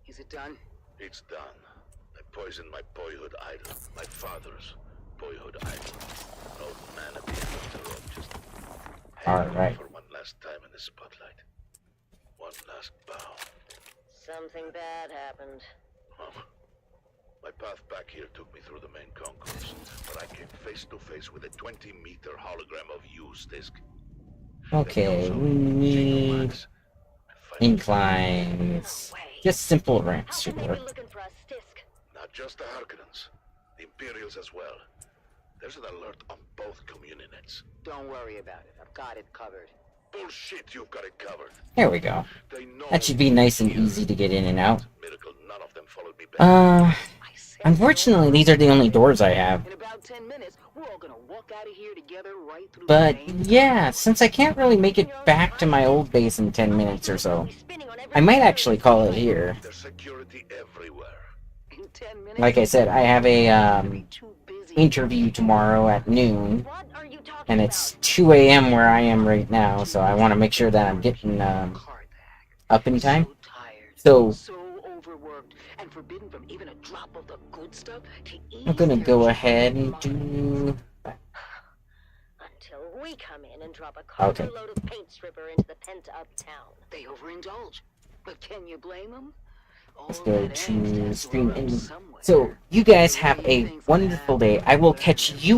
is it done? It's done. I poisoned my boyhood idol, my father's boyhood idol. An old man at the end of the rope, just Alright. for one last time in the spotlight. One last bow. Something bad happened. My path back here took me through the main concourse, but I came face to face with a 20-meter hologram of you, Stisk. Okay, we need inclines. Just simple ramps should work. Not just the Harkonnens, the Imperials as well. There's an alert on both communionets. Don't worry about it. I've got it covered. Bullshit, you've got it covered. There we go. That should be nice and easy to get in and out. Miracle none of them followed me back. Unfortunately, these are the only doors I have. In about 10 minutes, we're all gonna walk out of here together right through But yeah, since I can't really make it back to my old base in 10 minutes or so, I might actually call it here. There's security everywhere. In 10 minutes. Like I said, I have a interview tomorrow at noon, and it's 2 a.m. where I am right now, so I want to make sure that I'm getting up in time. So overworked and forbidden from even a drop of the good stuff to eat. I'm gonna go ahead and do. Until we come in and drop a cargo load of paint stripper into the pent-up town. They overindulge, but can you blame them? Let's go to stream ending. So you guys have a wonderful day. I will catch you